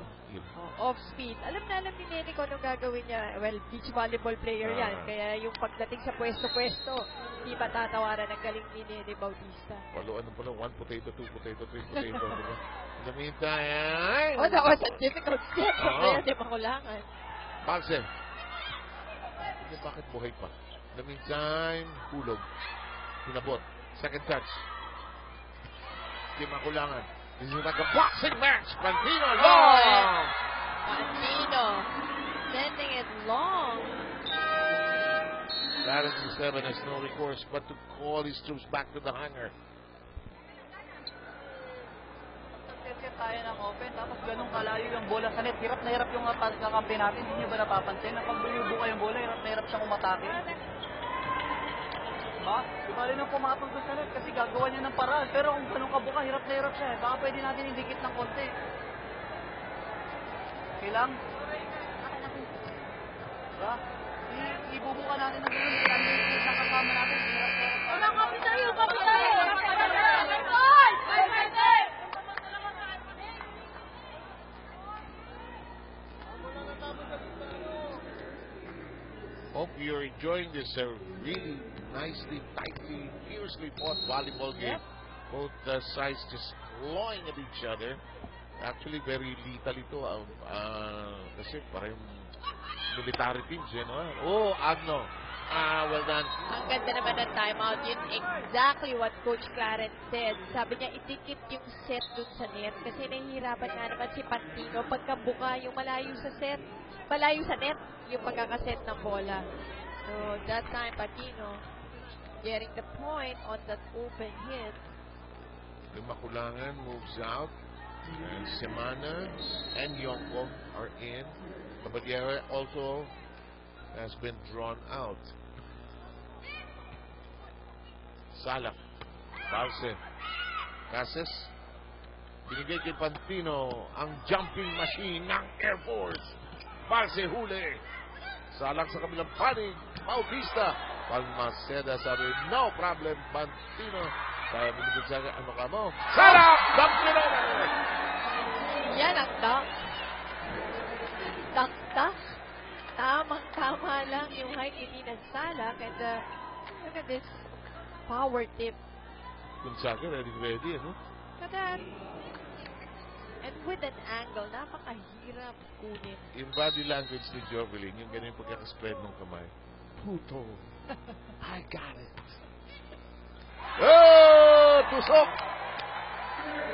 Off speed. Alam ni Nene kung anong gagawin niya. Well, beach volleyball player yan. Kaya yung pagdating sa pwesto-pwesto, hindi matatawaran ang galing ni Nene Bautista. Paluan ng paluan. 1 potato, 2 potato, 3 potato. Diba? In the meantime, oh, that was a difficult set. Kaya di makulangan. Palsen. Bakit buhay pa? In the meantime, hulog. Hinabot. Second touch. Di makulangan. This is like a boxing match. Pantino long. Pantino sending it long. Clarence 7 has no recourse but to call his troops back to the hangar. Nag-set tayo ng open, tapos ganun kalayo yung bola sa net. Hirap na hirap yung kakampi natin. Hindi nyo ba napapansin? Na pag buyubo yung bola, hirap na hirap siyang umatake. Diba? Di ba rin ang pumatong doon sa net kasi gagawa niya ng paraan. Pero kung ganun kabuka, hirap na hirap siya. Baka pwede natin indikit ng konti. Okay lang? Diba? Ibubuka natin ng ganun. Hindi na kasama natin. Hirap na hirap. Wala, copy tayo! Copy tayo! Hope you're enjoying this really nicely, tightly, fiercely fought volleyball game. Both sides just clawing at each other. Actually, very lethal ito. Kasi parang military teams, no? Oh, Agno. Well done. Ang ganda naman ng timeout. Yun exactly what Coach Clarence said. Sabi niya, itikit yung set dun sa net. Kasi nahihirapan nga naman si Pantino pagkabuka yung malayo sa net, yung pagkakaset ng bola. So, that time, Pantino getting the point on that open hit. The Makulangan moves out. And Semana and Yonko are in. Caballero also has been drawn out. Salak. Palsen. Cases. Binigay kay Pantino ang jumping machine ng Air Force. Palsen huli. Salak sa kabilang panig. Bautista. Palmaceda sabi, no problem, Pantino. Kaya binigay sa ano ka mo? Salak! Dump it over! Yan ang dunk. Dunk. Tamang-tama lang yung height ni Salak. And look at this power tip. Gonzaga, ready, ano? Kadan. And with an angle, napakahirap kunin. Yung body language ni Jovelyn, yung ganyan pagkakaspread ng kamay. Puto. I got it. Oh! Tusok!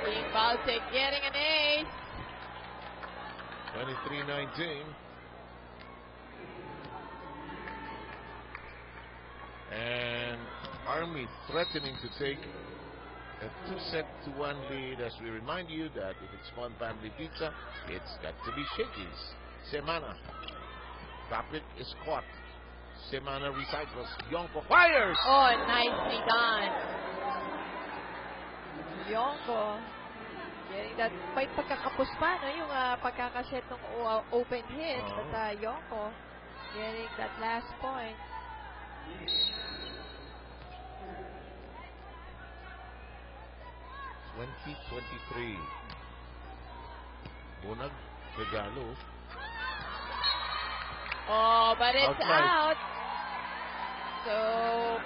Being Baltic getting an ace. 23-19. And Army threatening to take a 2-1 lead as we remind you that if it's Fun Family Pizza, it's got to be Shakey's. Semana. Traffic is caught. Semana recycles. Yonko fires! Oh, nicely done. Yonko That may pagkakapos pa, no? Yung pagkakaset ng open hit. But Yoko getting that last point. 20-23. Bunag, regalo. Oh, but it's Outside. out. So,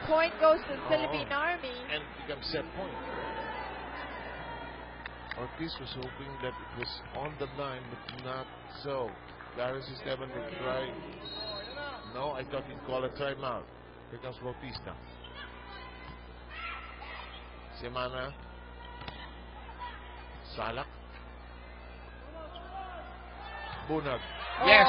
point goes to the Philippine Army. And becomes set point. Ortiz was hoping that it was on the line, but not so. Darius Esteban will try. No, I thought he'd call a timeout. Here comes Bautista. Semana. Salak. Bunag. Yes!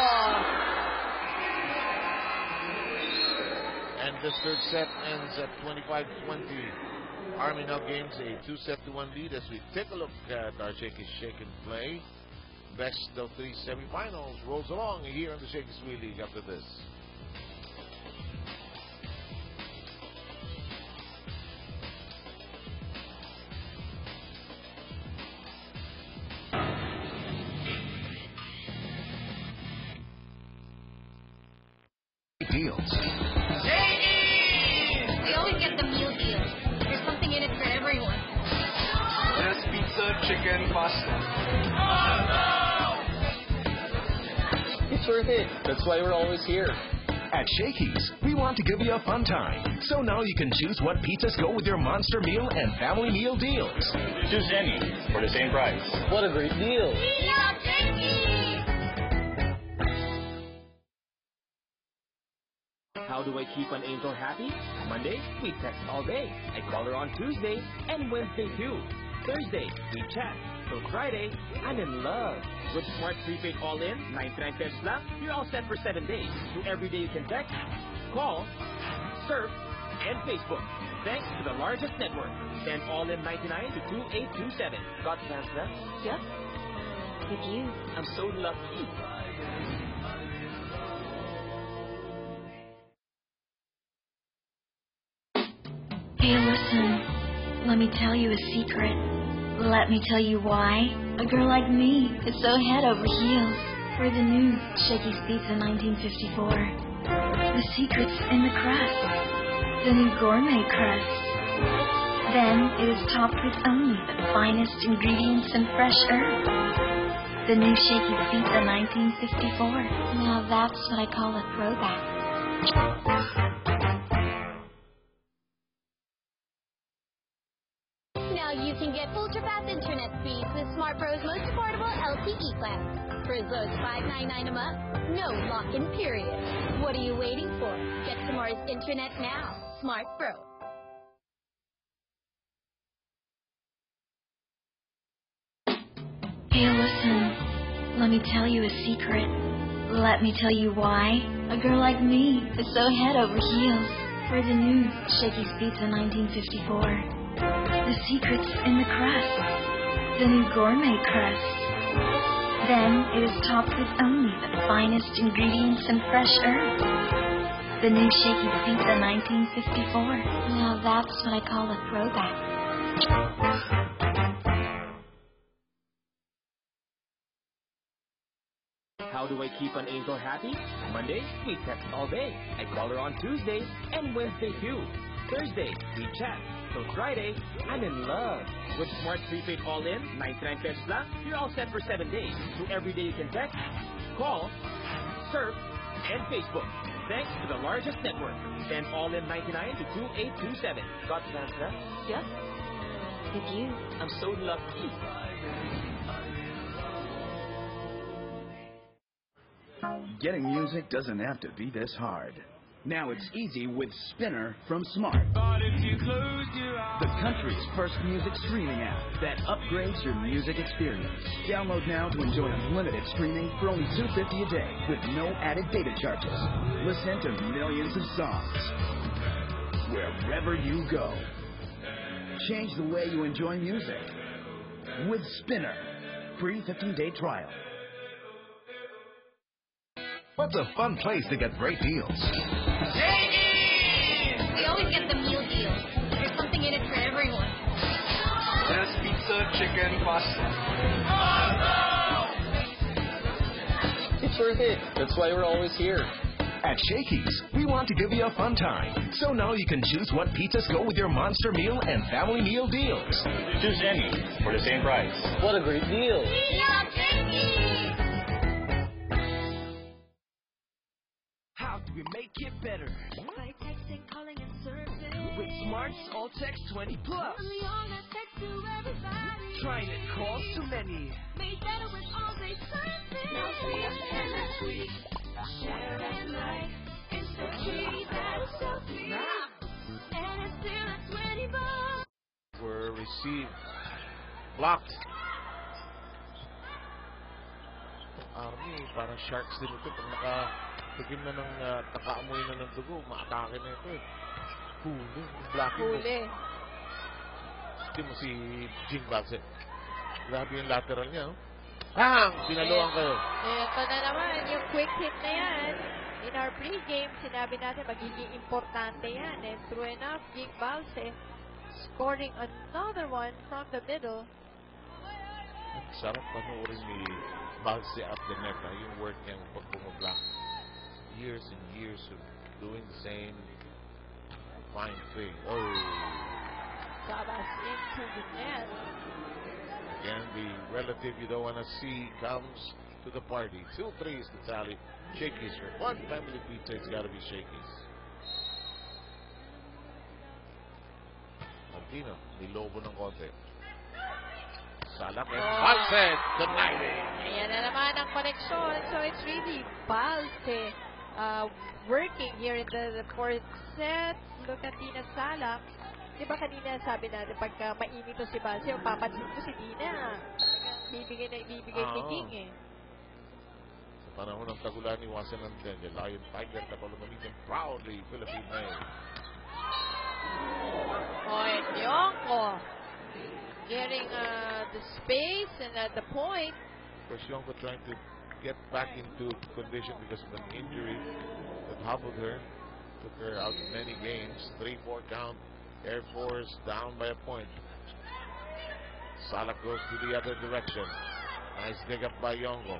And this third set ends at 25-20. Army now gains a 2-1 lead as we take a look at our Shakey's Shake and Play. Best of 3 semifinals rolls along here in the Shakey's Wheel League after this. Deals. We always get the meal deal. There's something in it for everyone. There's pizza, chicken, pasta. It's worth it. That's why we're always here. At Shakey's, we want to give you a fun time. So now you can choose what pizzas go with your monster meal and family meal deals. Choose any for the same price. What a great deal. We love Shakey's! How do I keep an angel happy? Monday, we text all day. I call her on Tuesday and Wednesday too. Thursday, we chat. So Friday, I'm in love. With Smart Prepaid All-In, 99 pesos lang, you're all set for 7 days. So every day you can text, call, surf, and Facebook. Thanks to the largest network. Send All-In 99 to 2827. Got the answer? Yep. With you. I'm so lucky. Hey, listen. Let me tell you a secret. Let me tell you why a girl like me is so head over heels for the new Shakey's Pizza 1954. The secret's in the crust, the new gourmet crust. Then it is topped with only the finest ingredients and fresh herbs. The new Shakey's Pizza 1954. Now that's what I call a throwback. Now you can get ultra-fast internet speeds with Smart Pro's most affordable LTE plan. For as low as $5.99 a month, no lock-in period. What are you waiting for? Get tomorrow's internet now. Smart Pro. Hey, listen. Let me tell you a secret. Let me tell you why a girl like me is so head over heels for the new Shakey's Pizza 1954. The secret's in the crust, the new gourmet crust. Then it is topped with only the finest ingredients and fresh herbs. The new Shakey's Pizza 1954. Now that's what I call a throwback. How do I keep an angel happy? Monday, we text all day. I call her on Tuesday and Wednesday too. Thursday, we chat. So Friday, I'm in love. With Smart Prepaid All-In, 99 pesos lang, you're all set for 7 days. So every day you can text, call, surf, and Facebook. Thanks to the largest network. Send All-In 99 to 2827. Got the answer? Yep. With you. I'm so lucky. Getting music doesn't have to be this hard. Now it's easy with Spinner from Smart. The country's first music streaming app that upgrades your music experience. Download now to enjoy unlimited streaming for only $2.50 a day with no added data charges. Listen to millions of songs wherever you go. Change the way you enjoy music with Spinner. Free 15-day trial. What's a fun place to get great deals? We always get the meal deal. There's something in it for everyone. There's pizza, pizza, chicken, pasta. It's worth it. That's why we're always here. At Shakey's, we want to give you a fun time. So now you can choose what pizzas go with your Monster Meal and Family Meal deals. Choose any for the same price. What a great deal. How do we make it better? By texting, calling, and surfing. With Smart's All Text 20 Plus. Early on, I text to everybody. Trying it calls too many. Made better with all-day surfing. Now free up endless week. Share and like. Instant treat that is so free. And it's still at $20. Were received. Blocked. Army, parang sharks din ito. Pag nakatikim na ng nakaamoy na ng dugo, maatake na ito eh. Huli. Blocking mo. Huli. Hindi mo si Jing Balse. Grabe yung lateral niya. Oh. Bang! Pinaluan kayo. Ito na naman, yung quick hit na yan. In our pre-game, sinabi natin magiging importante yan. And true enough, Jing Balse scoring another one from the middle. Sarap panoorin ni Balse at the net. Yung work niyang pag bumablock. Years and years of doing the same fine thing. Oh! Sabas into the net. Again, the relative you don't want to see comes to the party. 2 threes to tally. Shakey's for one family pizza. It's got to be Shakey's. Martino, nilobo ng konti. Salak and Balse conniving. Ayan na naman ang connection. So it's really Balse working here in the fourth set. Look at Tina Salak. Diba kanina sabi natin, pagka mainit to si Balse, yung papansin ko si Tina. Bibigay na ibibigay ni King eh. Sa panahon ng tagulan ni Wasan ng the Lion Tiger Tapalumamitan proudly Philippine name. Oy, Yonko. Getting the space and at the point. Of course, Yonko trying to get back into condition because of an injury that hobbled her. Took her out of many games. 3-4 count. Air Force down by a point. Salak goes to the other direction. Nice dig up by Yonko.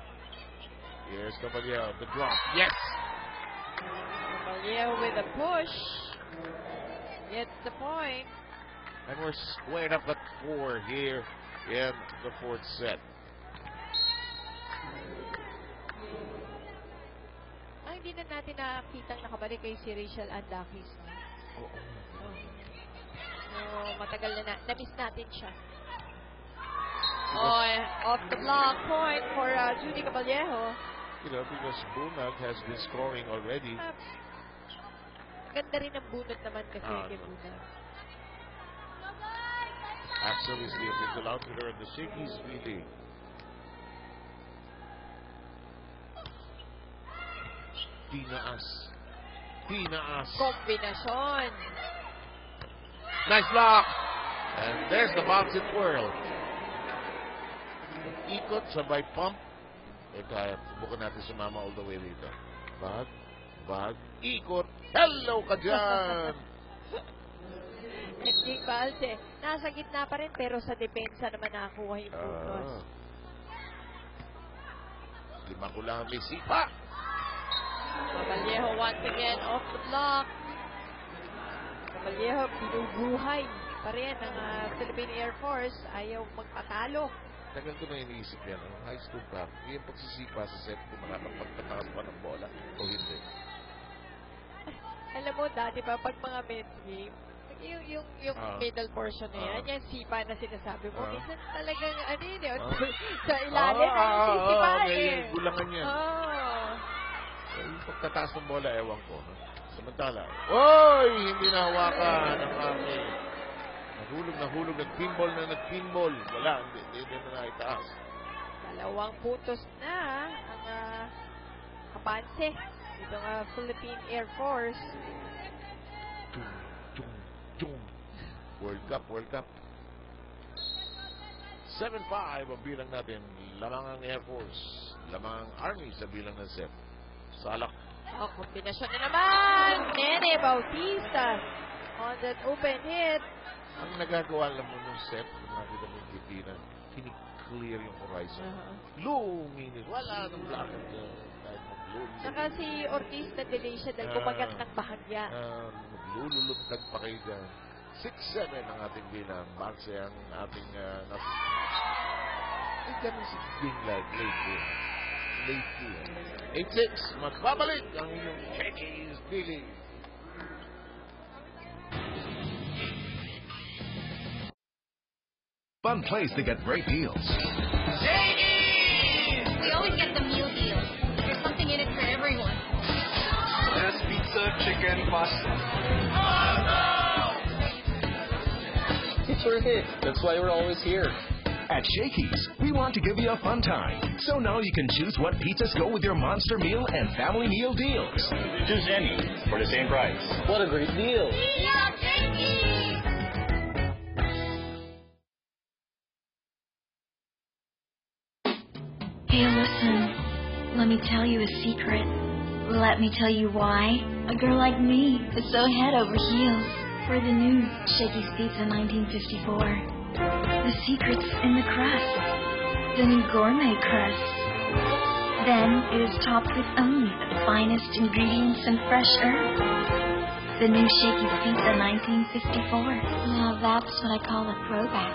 Here's Caballero. The drop. Yes! Caballero with a push. Gets the point. And we're squared up at 4 here in the fourth set. Ay, hindi na natin nakakitang nakabalik kay si Rachel Andakis. Matagal na na-miss natin siya. Off the block point for Judy Caballero. You know, because Bunag has been scoring already. Ganda rin ang bunot naman kasi kay Bunag. Axel is the official outfitter of the Shakey's relay. Tinaas. Kombinasyon. Nice block. And there's the bounce and twirl. Ikot, sabay pump. Kaya subukan natin sumama all the way dito. Bag, ikot. Hello ka dyan! And Jing Balse, nasa gitna pa rin pero sa depensa naman nakakuha yung puntos. Lima ko lang may sipa. Caballero once again off the block. Caballero binubuhay pa rin ng Philippine Air Force. Ayaw magpatalo. Tagal ko na iniisip yan. High school pa. Yung pagsisipa sa set kung makakapagpatakas pa ng bola o hindi. Alam mo, dati pa pag mga men's game, yung middle portion na yan, yung sipa na sinasabi mo, minsan talagang sa ilalim ang sisipa may gulangan yan. Yung pagtataas ng bola, ewan ko. Samantala, hindi nahawakan ang army. Nahulog, nag-pinball. Wala, hindi na naitaas. 2 putos na ang kapanse itong Philippine Air Force. World Cup. 7-5 ang bilang natin. Lamang ang Air Force. Lamang ang Army sa bilang ng set. Salak. Kombinasyon na naman. Nene Bautista on that open hit. Ang nagagawa lang mo nung set, kung nakita mo yung Pilipinas, clear yung horizon. Luminis. Wala nang lakad niya. Kahit maglululog. Saka si Ortiz na delay siya dahil kumagat ng bahagya. Maglululundag pa kayo dyan. 6-7 ang ating bilang. Bakse ang ating ay, ganun si Dinglag. Late po. 8-6. Magbabalik ang inyong Shakey's Billy. Fun place to get great deals. We always get the meal deal. There's something in it for everyone. There's pizza, chicken, pasta. It's worth it. That's why we're always here. At Shakey's, we want to give you a fun time. So now you can choose what pizzas go with your monster meal and family meal deals. Choose any for the same price. What a great deal. We love Shakey's! Hey, listen. Let me tell you a secret. Let me tell you why a girl like me is so head over heels for the new Shakey's Pizza 1954. The secret's in the crust, the new gourmet crust. Then it is topped with only the finest ingredients and fresh herbs. The new Shakey's Pizza 1954. Now that's what I call a throwback.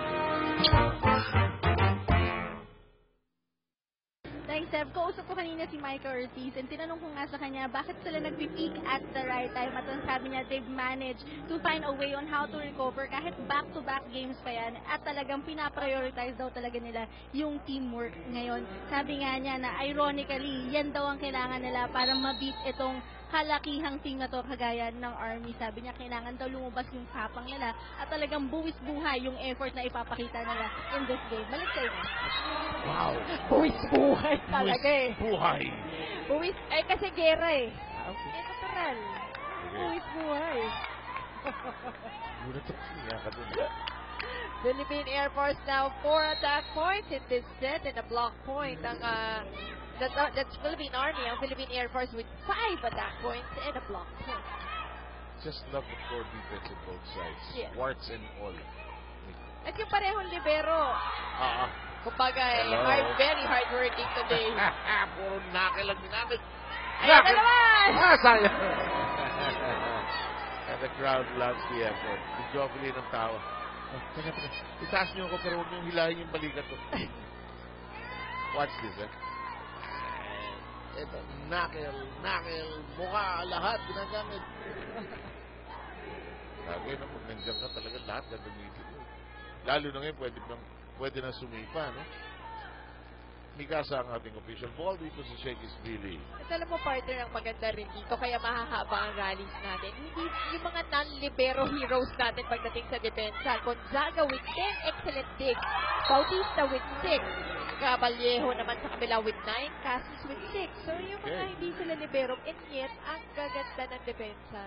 Thanks, Seb. Kausap ko kanina si Michael Ortiz and tinanong ko nga sa kanya bakit sila nag-peak at the right time at ang sabi niya they've managed to find a way on how to recover kahit back-to-back games pa yan at talagang pinaprioritize daw talaga nila yung teamwork ngayon. Sabi nga niya na ironically, yan daw ang kailangan nila para ma-beat itong kalakihang team na to kagaya ng Army. Sabi niya kailangan daw lumabas yung kapang nila at talagang buwis buhay yung effort na ipapakita nila in this game. Balik tayo. Wow. Buwis buhay talaga eh. Buhay. Buwis, ay kasi gera eh. Okay. Eh, natural. Okay. Buwis buhay. Muna ito niya ka dun. Philippine Air Force now 4 attack points in this set and a block point. That's Philippine Army. Ang Philippine Air Force with 5 attack points and a block point. Just love the core defense on both sides. Yes. Warts and all. At yung parehong libero. Kumbaga, Hello. very hardworking today. Puro nakilag ginamit. Ayan na naman! Sayang. And the crowd loves the effort. Si Jovelyn ng tao. Teka. Itaas niyo ako pero huwag niyong hilahin yung balikat ko. Watch this, Ito, knuckle, mukha, lahat ginagamit. Sabi na, pag nandiyan ka talaga, lahat gagamitin mo. Lalo na ngayon, pwede na sumipa, no? Mikasa ang ating official ball dito si Shakey's Billy. At alam mo, partner, ang maganda rin dito, kaya mahahaba ang rallies natin. Hindi yung mga non-libero heroes natin pagdating sa depensa. Gonzaga with 10 excellent digs. Bautista with 6. Caballejo naman sa kabila with 9. Casis with 6. So yung mga hindi sila libero, and yet, ang gaganda ng depensa.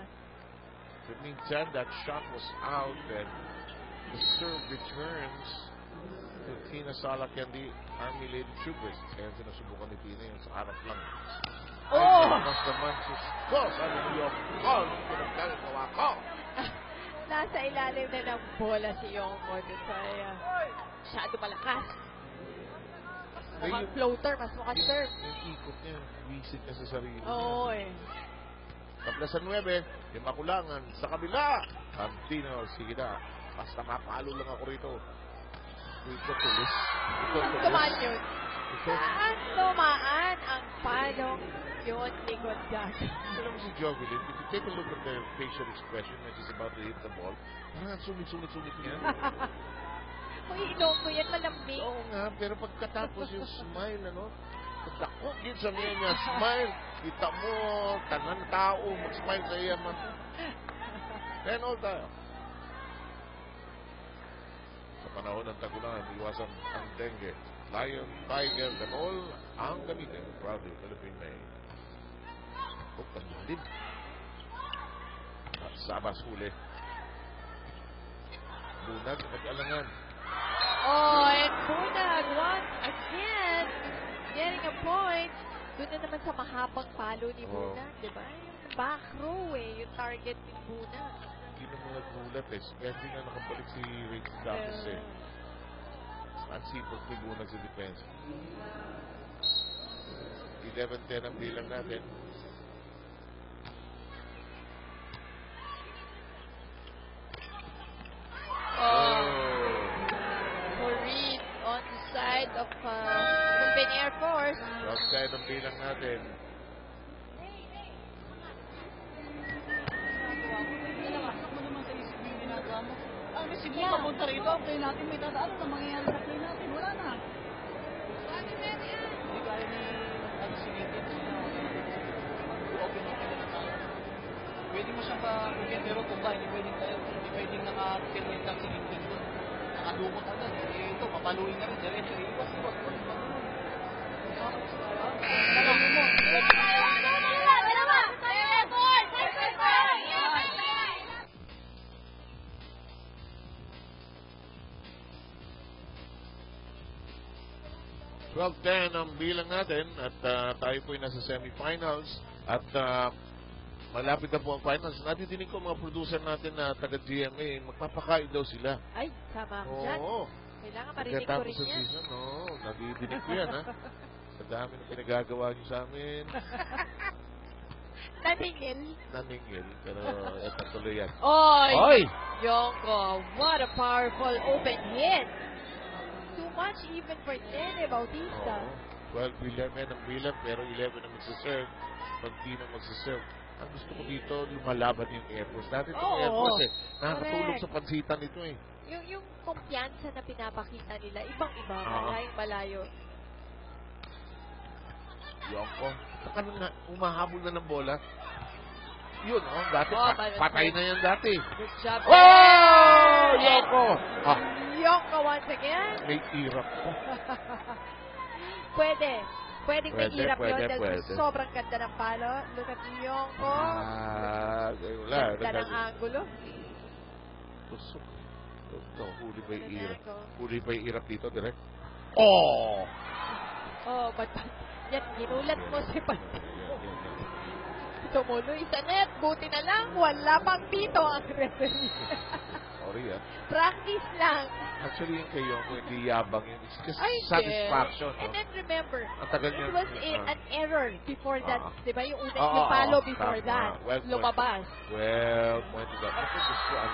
That means that shot was out and the serve returns to Tina Salakendi, Army Lady Troopers. Kaya sinusubukan ni Tina yung sa harap lang. Oh! Mas naman sus ko, sabi ni Yoko, pinagkagawa ko. Nasa ilalim na ng bola si Yoko. Masyado malakas. Mukhang floater, mas mukhang serve. Yung ikot niya, visit niya sa sarili. Oo eh. Kaplasan 9, yung makulangan sa kabila. Antino, sige na. Basta kapalo lang ako rito. Ito tulis. Tumaan yun. Saan tumaan ang palong yun ni Gonzaga? Alam mo si Jovelyn, if you take a look at the facial expression when she's about to hit the ball, parang sumit-sumit niya. Uy, ilong ko yan, malambing. Oo nga, pero pagkatapos yung smile, pagkakok yun sa niya, smile, kita mo, tanan tao, mag-smile sa iya man. Then all tayo. Sa panahon ng tagulan, iwasan ang dengue, lion, tiger, and all ang gamitin. Proudly, Philippine made. Ang din. At Sabas huli. Bunag, nag-alangan. Oh, and Bunag once again getting a point. Doon na naman sa mahabang palo ni Bunag, di ba? Yung back row yung target ni Bunag. Hindi naman nagmulat eh. Kaya hindi nga nakabalik si Rick Davis eh. Ang sipag tribunag sa defense. 11-10 ang bilang natin. For Reed on the side of Philippine Air Force. Outside ang bilang natin. Sige, papunta rito. Play natin, may dadaan na mangyayari sa play natin. Wala na. Hindi kaya ni sinigit. Pwede mo siyang pa-bugyan, pero kung ba, hindi pwedeng tayo. Hindi pwedeng naka-pirwit lang sinigit. Nakadumot agad. Ito, papaluin na rin. Diretso, iwas. Alam mo. $12-10 ang bilang natin at tayo po ay nasa semifinals at malapit na po ang finals. Natidinig ko mga producer natin na taga-GMA, magpapakain daw sila. Ay, sama ako dyan. Oo. Kailangan marinig ko rin yan. Season, oo. Nadidinig ko yan, ha? Sa dami na pinagagawa niyo sa amin. Naningil. Pero eto tuloy yan. Oy! Yonko, what a powerful open hit. Too much even for Nene Bautista. 12-11 ang bilang pero 11 ang magsaserve. Pag di na magsaserve. Ang gusto ko dito, lumalaban yung Air Force. Dati itong Air Force eh. Nakakatulog sa pansitan ito eh. Yung kumpiyansa na pinapakita nila, ibang-iba, malayo. Yonko. Saka na, umahabol na ng bola. Yun, dati patay na yan dati. Good job. Yonko! Yonko once again. May irap ko. Pwedeng may irap yun dahil sobrang ganda ng palo. Look at Yonko. Wala. Ganda ng angulo. Tusok. Ito, huli ba yung irap? Huli ba yung irap dito, direct? But yan, ginulat mo si Pati. Tumuloy sa net. Buti na lang, wala pang dito ang referee. Sorry, Practice lang. Actually, yung kayo, kung hindi yabang yun, it's just satisfaction. And then remember, it was an error before that. Diba yung yung palo before that? Lumabas. Well, pointed out.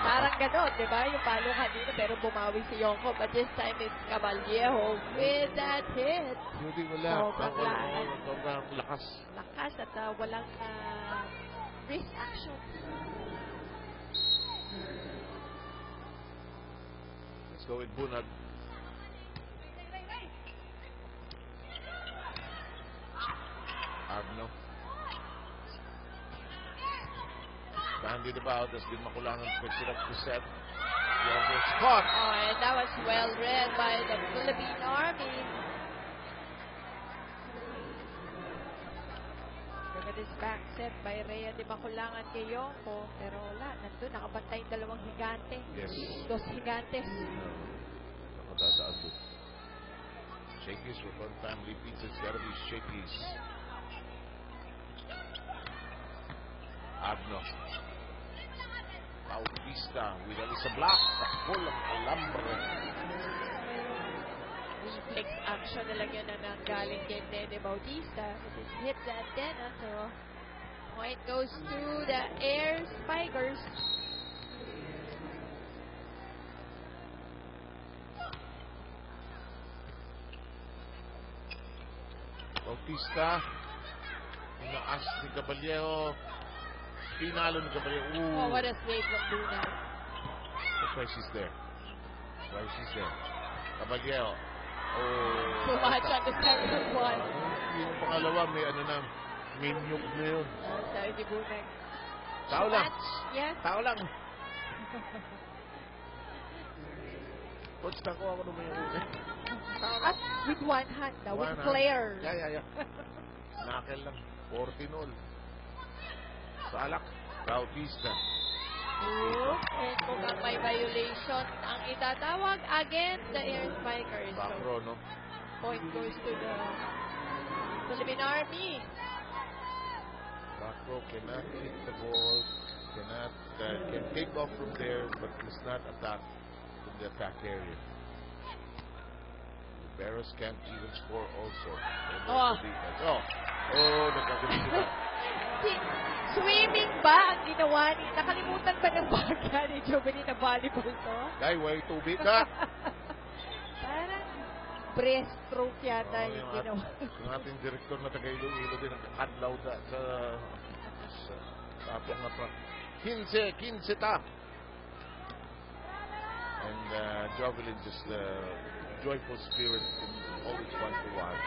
Parang gano'n, diba? Yung palo kanina, pero bumawi si Yonko. But this time, it's Caballejo with that hit. Hindi, wala. Sobrang lakas. Lakas at walang wrist action. Go with Bunag. Agno. Bandied about as din makulangan picks it up to set. The other spot. And that was well read by the Philippine Army. Look at this back set by Rhea de Makulangan kay Yonko. Pero wala, nandun nakabantay yung dalawang higante. Yes. Dos higantes. Nakadadaan doon. Shakey's with one family pizza. It's gotta be Shakey's. Agno. Bautista with Alisa Black. Full of alambre. Reflex action na lang yun na nanggaling kay Nene Bautista. Hit the antenna, so point goes to the Air Spikers. Bautista. Naas ni Caballejo. Pinalo ni Caballejo. Oh, what a save from Luna. That's why she's there. Caballejo. Too much on the second one. Yung pangalawa, may nuke na yun. Sabi ni Bunag. Tao lang. Yes. Tao lang. Coach, nakuha ko naman yung una. With one hand, with flair. Yeah. Knuckle lang. 14-0. Salak. Bautista. And kung ang may violation ang itatawag against the Air Spikers. Back row, no? Point goes to the Philippine Army. Back row cannot hit the ball can take off from there, but must not attack from the attack area. Barros can't even score also. Nagkagaling sila. Swimming ba ang ginawa ni? Nakalimutan ba ng baga ni Joveni na volleyball to? Way tubig ka. Parang breaststroke yata yung ginawa. Yung ating direktor na taga-Iloilo din nakakadlaw sa atong na 15 ta. And Jovelyn just joyful spirit, always fun to watch.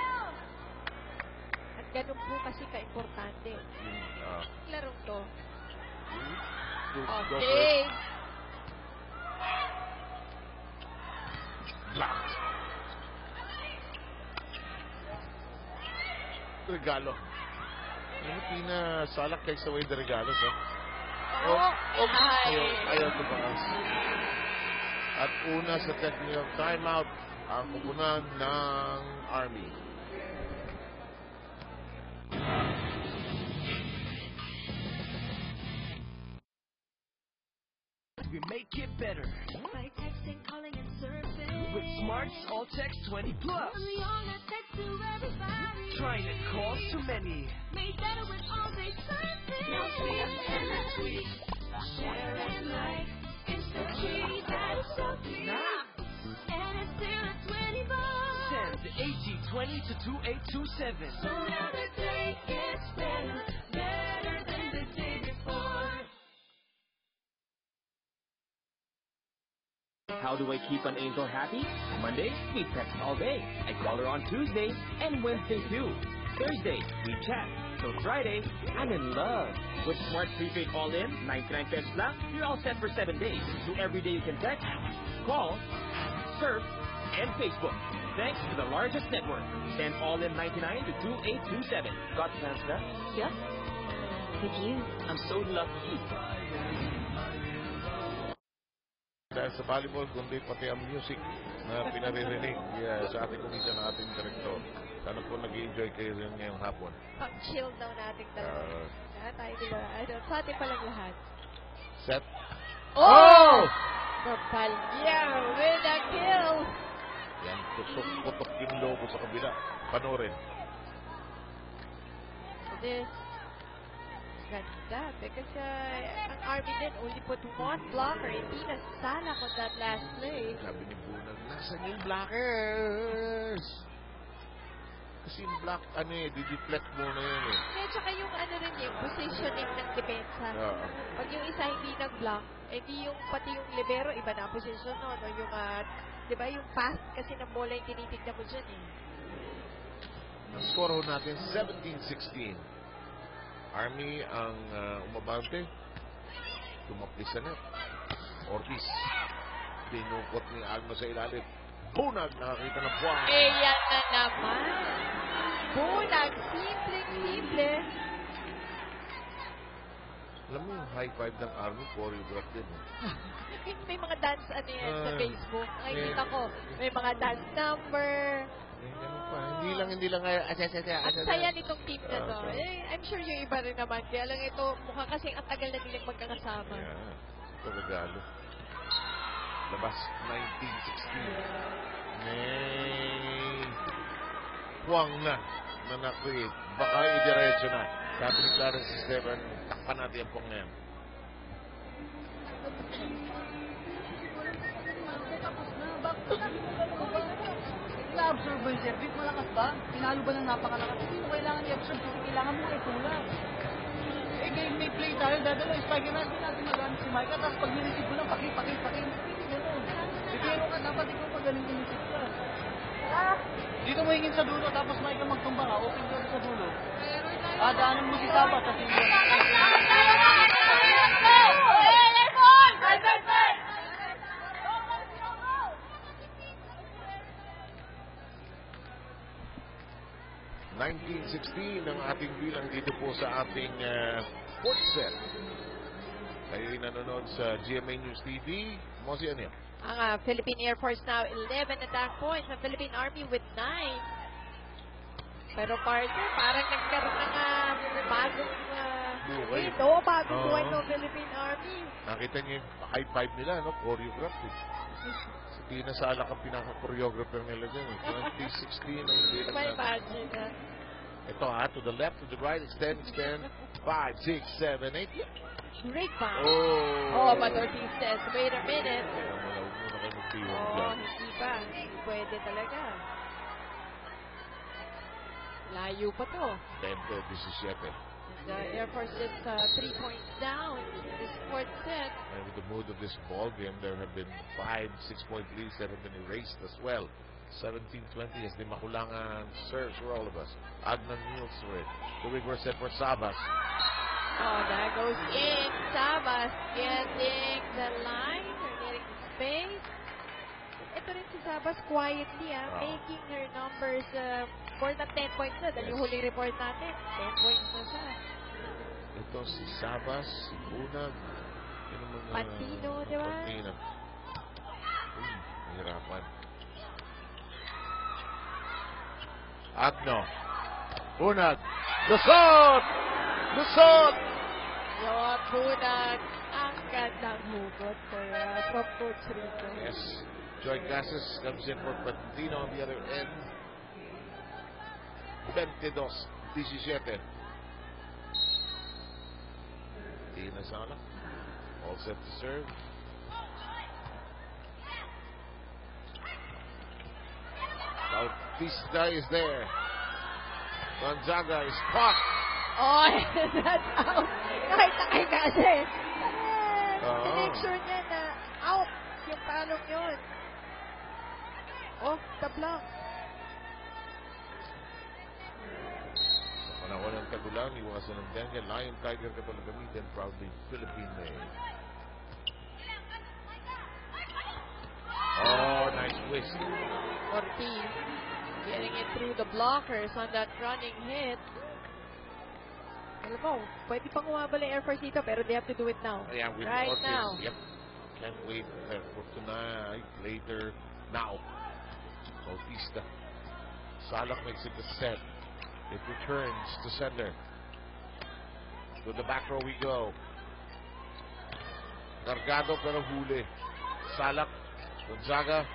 At ganun po kasi ka-importante. Larong to. Okay. Block. Regalo. Ano pinasalak kay Saway de Regalos, ha? Ayaw to bakas. At una sa technical timeout, ang kupunan ng Army. We make it better. By texting, calling, and surfing. With Smart's All Text 20 Plus. We all got text to everybody. Trying to call so many. Made better with all day surfing. No fear and the tweet. Share and like. Instant cheese and something. And it's still at 20 bucks. Send AG20 to 2827. So now the day gets better. Better than the day before. How do I keep an angel happy? Monday, we text all day. I call her on Tuesday and Wednesday too. Thursday, we chat. So Friday, I'm in love. With Smart Prepaid All-In, 99 cents lang, you're all set for 7 days. So every day you can text, call, surf, and Facebook. Thanks to the largest network. Send All-In 99 to 2827. Got plans na? Yep. With you. I'm so lucky. Dahil sa volleyball, kundi pati ang music na pinaririnig sa ating kumisa ng ating direktor. Sana po nag-i-enjoy kayo rin ngayong hapon. Pang-chill daw natin dalawa. Lahat tayo, di ba? Sa atin palang lahat. Set. Oh! Papalya with a kill! Yan, tusok-putok yung logo sa kabila. Panorin. This ganda because ang Army din only put one blocker. Hindi nasalak on that last play. Sabi ni Bunag, nasan yung blockers? Kasi yung block, di-deflect muna yun eh. Tsaka yung yung positioning ng depensa. Pag yung isa hindi nag-block, di yung pati yung libero, iba na position no? Yung, di ba, yung pass kasi ng bola yung tinitignan mo dyan eh. Ang score natin, 17-16. Army ang umabante. Tumapli sa net. Ortiz. Pinukot ni Alma sa ilalim. Bunag, nakakita ng buwang. Yan na naman. Bunag, simple. Alam mo yung high five ng Army, choreograph din. May mga dance sa Facebook. Nakikita ko. May mga dance number. Hindi lang ang saya nitong team na to. I'm sure yung iba rin naman. Kaya lang ito, mukha kasing ang tagal na nilang magkakasama. Ito regalo. Labas, 1916. May puwang na na-create. Baka i-diretso na. Sabi ni Clarence Esteban, takpan natin ang puwang na yan. Na-absorb ba yung service? Malakas ba? Pinalo ba ng napakalakas? Hindi mo kailangan i-absorb kasi kailangan mo itulak. Game may play tayo, dadalo, spiker na, hindi natin magagamit si Micah, tapos pag nilisip mo lang, paki. Hindi gano'n. Bigero ka, dapat ikaw magaling nilisip ka. Dito mo hingin sa dulo, tapos Micah magtumba ka, open ka sa dulo. Daanan mo si Saba, kasi yun. ang ating bilang dito po sa ating sports set. Kayo nanonood sa GMA News TV. Mosi, ano yan? Ang Philippine Air Force now 11 attack points. Ang Philippine Army with 9. Pero partner, parang nagkaroon ng bagong buhay. Ito, bagong buhay ng Philippine Army. Nakita niyo yung high five nila, no? Choreograph eh. Si Tina Salak ang pinaka-choreographer nila dyan. 2016 ang hindi lang natin. Imagine, ha? Ito to the left, to the right, extend. 5, 6, 7, 8. Great pass. Oh, but Ortiz says, wait a minute. Huwag muna kayo mag-iwan dyan. Hindi pa. Hindi pwede talaga. Layo pa to. 10-17. The Air Force is 3 points down in this fourth set. And with the mood of this ball game, there have been 5 6-point leads that have been erased as well. 17-20 as the Makulangan serves for all of us. Agnan Niels for it. The reverse set for Sabas. Oh, that goes in. Sabas getting the line or getting the space. Ito rin si Sabas quietly, making her numbers more than 10 points na. Dahil yung huling report natin, 10 points na siya. Ito si Sabas, si Bunag, Pantino, di ba? Pantino. Hirapan. Agno. Bunag. Lusot! Lusot! Yon, Bunag. Ang gandang hugot from Coach Rico. Yes. Joy Casas comes in for Pantino on the other end. 22-17. Tina Sala. All set to serve. Bautista is there. Gonzaga is caught. Oh, that's out. Kahit na kay kasi. Make sure niya na out yung palong yun. Oh, the block. Sa panahon ng tagulang, iwasan ng Daniel. Lion Tiger ka pala gamitin. Proudly Philippine made. Oh, nice twist. Ortiz getting it through the blockers on that running hit. Alam mo, pwede pang umabal yung Air Force dito, pero they have to do it now. Yeah, with right Ortiz. now. Yep. Can't wait for tonight, later, now. Bautista. Salak makes it the set. It returns to sender. To the back row we go. Gargado pero huli. Salak. Gonzaga.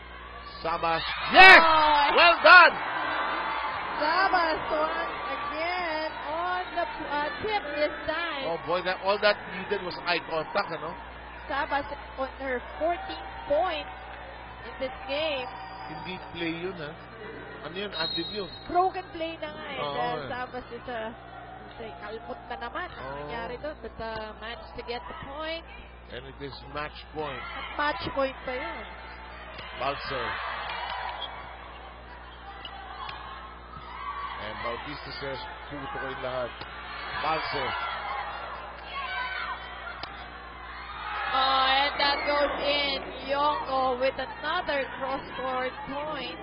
Sabas. Yes! Oh, well done! Sabas once again on the tip this time. Oh boy, all that needed was eye contact, ano? Sabas on her 14th point in this game. Hindi play yun, ha? Ano yun? Active yun. Broken play na nga eh. Oh, Sabas is kalmot na naman ang nangyari doon. But managed to get the point. And it is match point. At match point pa yun. Balser. And Bautista says, puto ko yung lahat. Balser. Oh, and that goes in. Yongo with another cross-court point.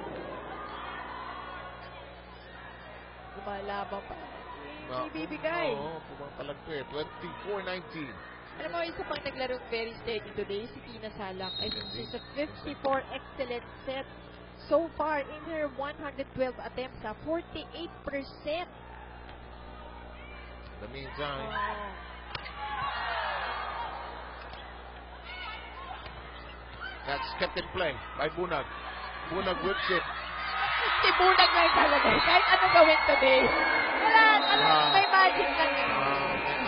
Lumalaban pa. Hindi bibigay. Oo, pumapalag pa eh. 24-19. Alam mo, isa pang naglarong very steady today, si Tina Salak. I think she's a 54 excellent set so far in her 112 attempts. 48%. In the meantime, that's kept in play by Bunag. Bunag whips it. Si Bunag na talaga. Kahit ano gawin today. Wala, may magic na may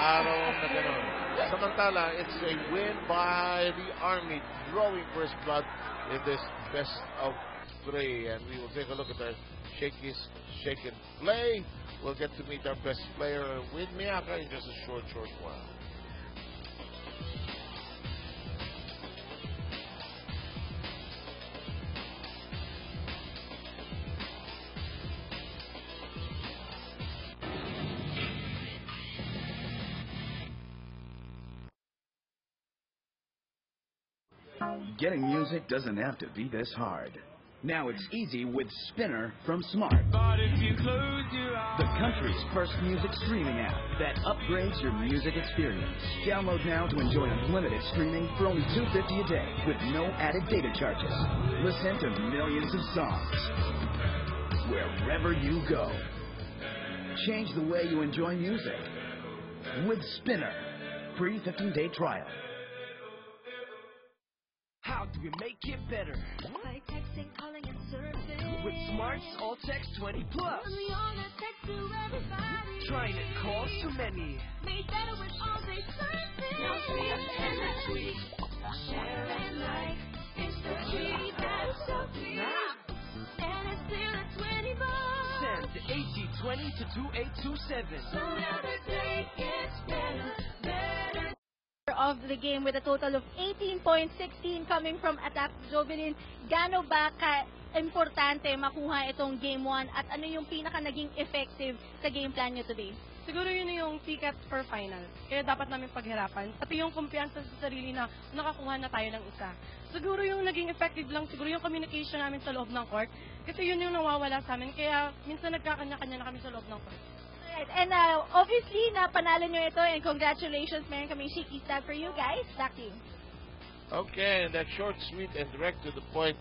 araw na gano'n. Samantala, it's a win by the Army, drawing first blood in this best of 3. And we will take a look at our shake and play. We'll get to meet our best player with Miyaka in just a short while. Getting music doesn't have to be this hard. Now it's easy with Spinner from Smart. The country's first music streaming app that upgrades your music experience. Download now to enjoy unlimited streaming for only $2.50 a day with no added data charges. Listen to millions of songs wherever you go. Change the way you enjoy music. with Spinner. Free 15-day trial. How do we make it better? By texting, calling, and surfing. With Smart's All Text 20 Plus. We all text to everybody. Trying it calls to many. Made better with all day surfing. No tweet and a tweet. Share and like. It's the tweet that's so clear. And it's still at $20. Send AT20 to 2827. So every day gets better, better. Of the game with a total of 18.16 coming from Attack Jovelyn. Gaano ba ka-importante makuha itong game 1 at ano yung pinaka naging effective sa game plan nyo today? Siguro yun yung ticket for final. Kaya dapat namin paghirapan. Pati yung kumpiyansa sa sarili na nakakuha na tayo ng isa. Siguro yung naging effective lang, siguro yung communication namin sa loob ng court. Kasi yun yung nawawala sa amin. Kaya minsan nagkakanya-kanya na kami sa loob ng court. And obviously, napanalo nyo ito and congratulations. Meron kaming shaky stab for you guys. Back to you. Okay, and that short, sweet, and direct to the point.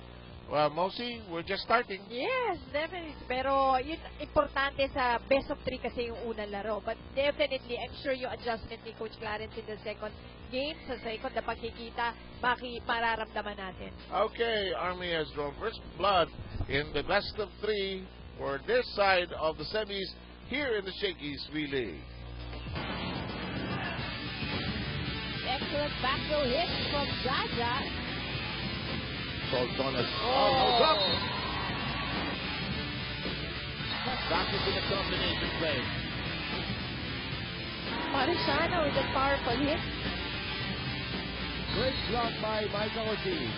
Well, Mosi, we're just starting. Yes, definitely. Pero yun, importante sa best of 3 kasi yung unang laro. But definitely, I'm sure yung adjustment ni Coach Clarence in the second game, sa second na pagkikita, mararamdaman natin. Okay, Army has drawn first blood in the best of 3 for this side of the semis here in the Shakey's Relay. Excellent back row hit from Jaja. Soltonas. Oh, up. Back into the combination play. Mariciano with a powerful hit. Great block by Michael Ortiz.